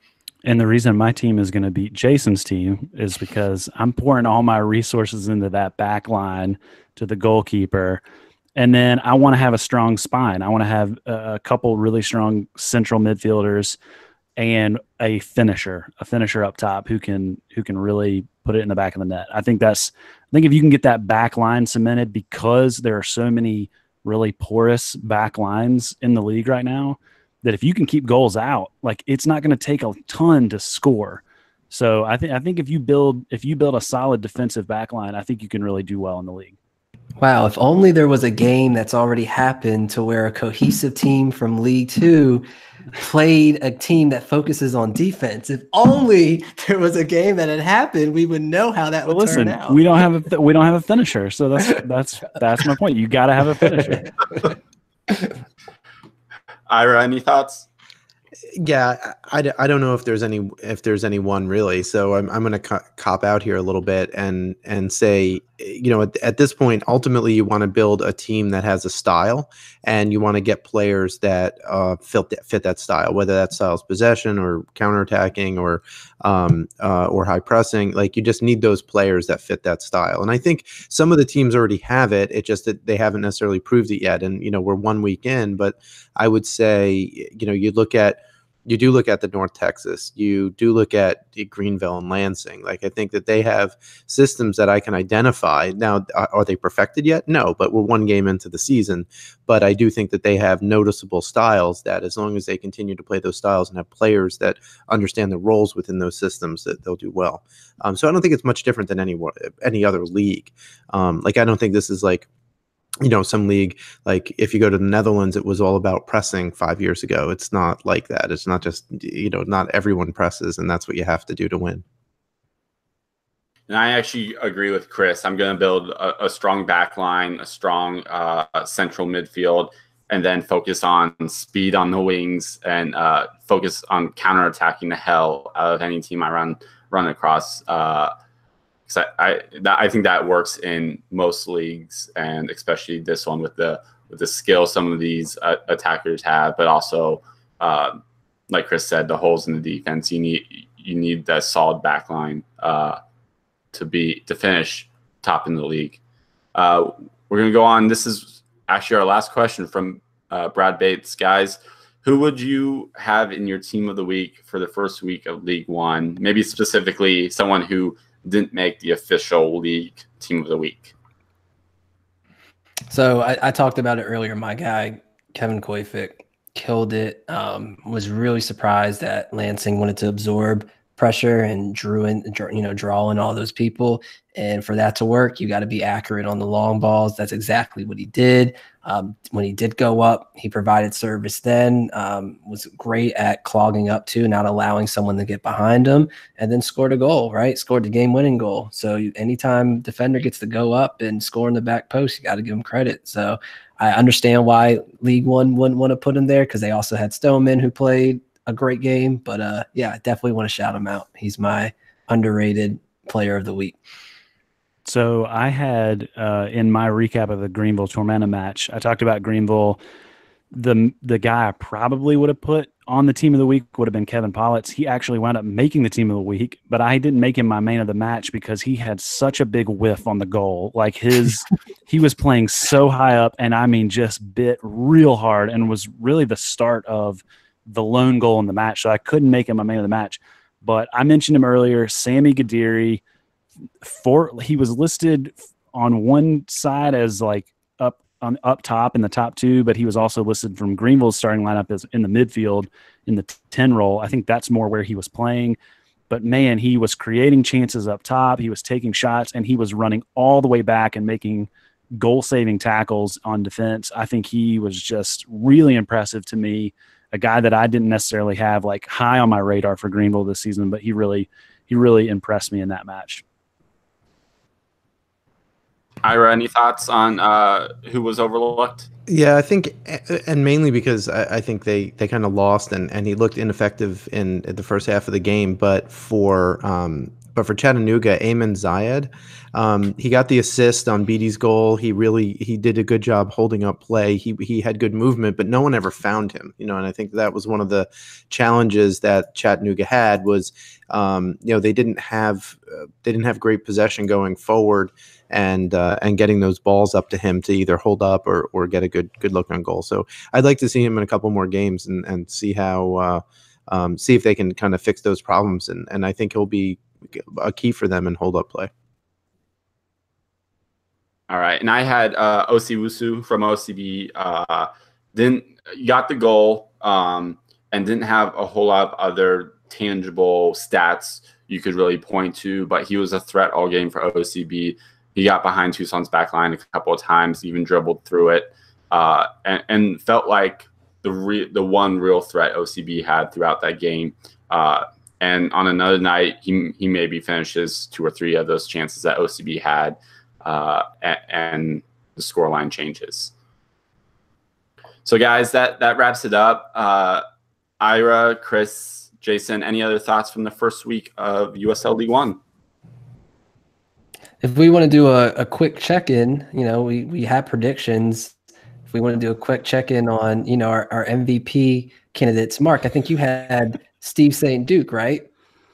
S4: And the reason my team is going to beat Jason's team is because I'm pouring all my resources into that back line, to the goalkeeper. And then I want to have a strong spine. I want to have a couple really strong central midfielders and a finisher up top who can really put it in the back of the net. I think if you can get that back line cemented, because there are so many really porous back lines in the league right now, that if you can keep goals out, like it's not going to take a ton to score. So I think if you build a solid defensive back line, I think you can really do well in the league.
S3: Wow, if only there was a game that's already happened to where a cohesive team from League Two played a team that focuses on defense. If only there was a game that had happened, we would know how that would turn out.
S4: We don't have a finisher, so that's my point. You got to have a finisher.
S1: Ira, any thoughts?
S2: Yeah, I don't know if there's any one really. So I'm going to cop out here a little bit and say, at this point, ultimately you want to build a team that has a style, and you want to get players that fit that style, whether that style is possession or counterattacking or high pressing. Like, you just need those players that fit that style. And I think some of the teams already have it. It's just that they haven't necessarily proved it yet. And we're 1 week in, but I would say you do look at the North Texas, you do look at the Greenville and Lansing. Like, I think that they have systems that I can identify. Now, are they perfected yet? No, but we're 1 game into the season. But I do think that they have noticeable styles that, as long as they continue to play those styles and have players that understand the roles within those systems, that they'll do well. So I don't think it's much different than any other league. I don't think this is like, some league, like if you go to the Netherlands, it was all about pressing 5 years ago. It's not like that. It's not just, not everyone presses, and that's what you have to do to win.
S1: And I actually agree with Chris. I'm going to build a strong back line, a strong central midfield, and then focus on speed on the wings and focus on counterattacking the hell out of any team I run across. I think that works in most leagues, and especially this one with the skill some of these attackers have, but also, like Chris said, the holes in the defense. You need that solid back line to finish top in the league. We're gonna go on. This is actually our last question from Brad Bates. Guys, who would you have in your team of the week for the first week of League One? Maybe specifically someone who didn't make the official league team of the week.
S3: So I talked about it earlier. My guy, Kevin Koyfik, killed it. Was really surprised that Lansing wanted to absorb pressure and draw in all those people. And for that to work, you got to be accurate on the long balls. That's exactly what he did. When he did go up, he provided service then, was great at clogging up too, not allowing someone to get behind him, and then scored a goal, right? Scored the game-winning goal. So anytime defender gets to go up and score in the back post, you got to give him credit. So I understand why League One wouldn't want to put him there, because they also had Stoneman, who played a great game. But yeah, I definitely want to shout him out. He's my underrated player of the week.
S4: So I had in my recap of the Greenville Tormenta match, I talked about Greenville. The guy I probably would have put on the team of the week would have been Kevin Politz. He actually wound up making the team of the week, but I didn't make him my man of the match because he had such a big whiff on the goal. Like he was playing so high up, and I mean just bit real hard, and was really the start of the lone goal in the match. So I couldn't make him my man of the match. But I mentioned him earlier, Sammy Gadiri. He was listed on one side as like up top in the top 2, but he was also listed from Greenville's starting lineup as in the midfield in the 10 role. I think that's more where he was playing. But man, he was creating chances up top. He was taking shots, and he was running all the way back and making goal-saving tackles on defense. I think he was just really impressive to me. A guy that I didn't necessarily have like high on my radar for Greenville this season, but he really impressed me in that match.
S1: Ira, any thoughts on who was overlooked?
S2: Yeah, I think, and mainly because I think they kind of lost, and he looked ineffective in the first half of the game. But for Chattanooga, Ayman Zayed, he got the assist on Beatty's goal. He did a good job holding up play. He had good movement, but no one ever found him. And I think that was one of the challenges that Chattanooga had was, they didn't have great possession going forward, and getting those balls up to him to either hold up or get a good look on goal. So I'd like to see him in a couple more games and see how see if they can kind of fix those problems. And I think he'll be a key for them in hold up play.
S1: All right, and I had Osiwusu from OCB. Got the goal and didn't have a whole lot of other tangible stats you could really point to, but he was a threat all game for OCB. He got behind Tucson's back line a couple of times, even dribbled through it, and felt like the one real threat OCB had throughout that game. And on another night, he maybe finishes 2 or 3 of those chances that OCB had, and the scoreline changes. So, guys, that wraps it up. Ira, Chris, Jason, any other thoughts from the first week of USL League One?
S3: If we want to do a quick check-in, we had predictions. If we want to do a quick check-in on, our MVP candidates, Mark, I think you had Steve St. Duke, right?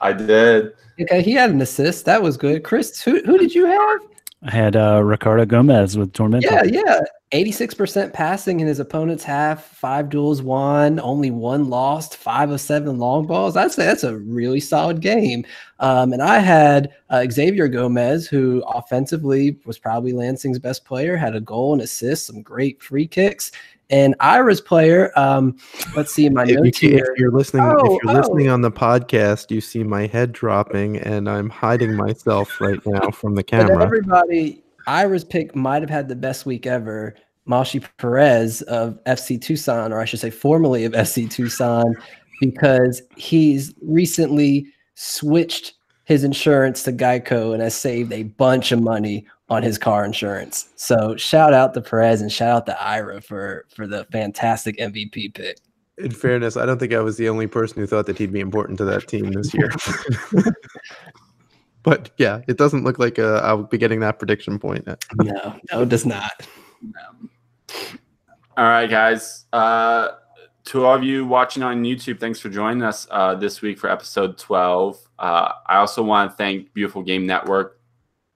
S1: I did.
S3: Okay, he had an assist. That was good. Chris, who did you have?
S4: I had Ricardo Gomez with Tormenta.
S3: Yeah. 86% passing in his opponent's half, 5 duels won, only 1 lost, 5 of 7 long balls. I'd say that's a really solid game. And I had Xavier Gomez, who offensively was probably Lansing's best player, had a goal and assist, some great free kicks. And Ira's player, let's see my notes here.
S2: If you're listening, listening on the podcast, you see my head dropping, and I'm hiding myself right now from the camera.
S3: But everybody, Ira's pick might have had the best week ever. Malshi Perez of FC Tucson, or I should say formerly of FC Tucson, because he's recently switched his insurance to Geico and has saved a bunch of money on his car insurance. So shout out to Perez and shout out to Ira for the fantastic MVP pick.
S2: In fairness, I don't think I was the only person who thought that he'd be important to that team this year. But yeah, it doesn't look like I'll be getting that prediction point.
S3: No, it does not.
S1: No. All right, guys. To all of you watching on YouTube, thanks for joining us this week for episode 12. I also want to thank Beautiful Game Network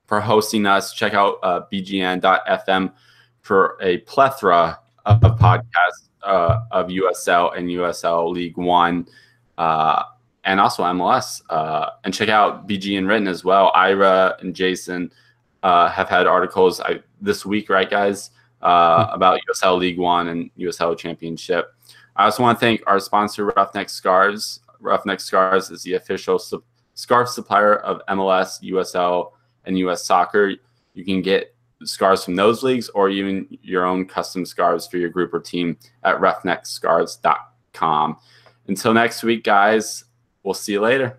S1: for hosting us. Check out bgn.fm for a plethora of podcasts of USL and USL League One, and also MLS. And check out BGN Written as well. Ira and Jason have had articles this week, right, guys, about USL League One and USL Championship. I also want to thank our sponsor, Roughneck Scarves. Roughneck Scarves is the official scarf supplier of MLS, USL, and US Soccer. You can get scarves from those leagues or even your own custom scarves for your group or team at roughneckscarves.com. Until next week, guys, we'll see you later.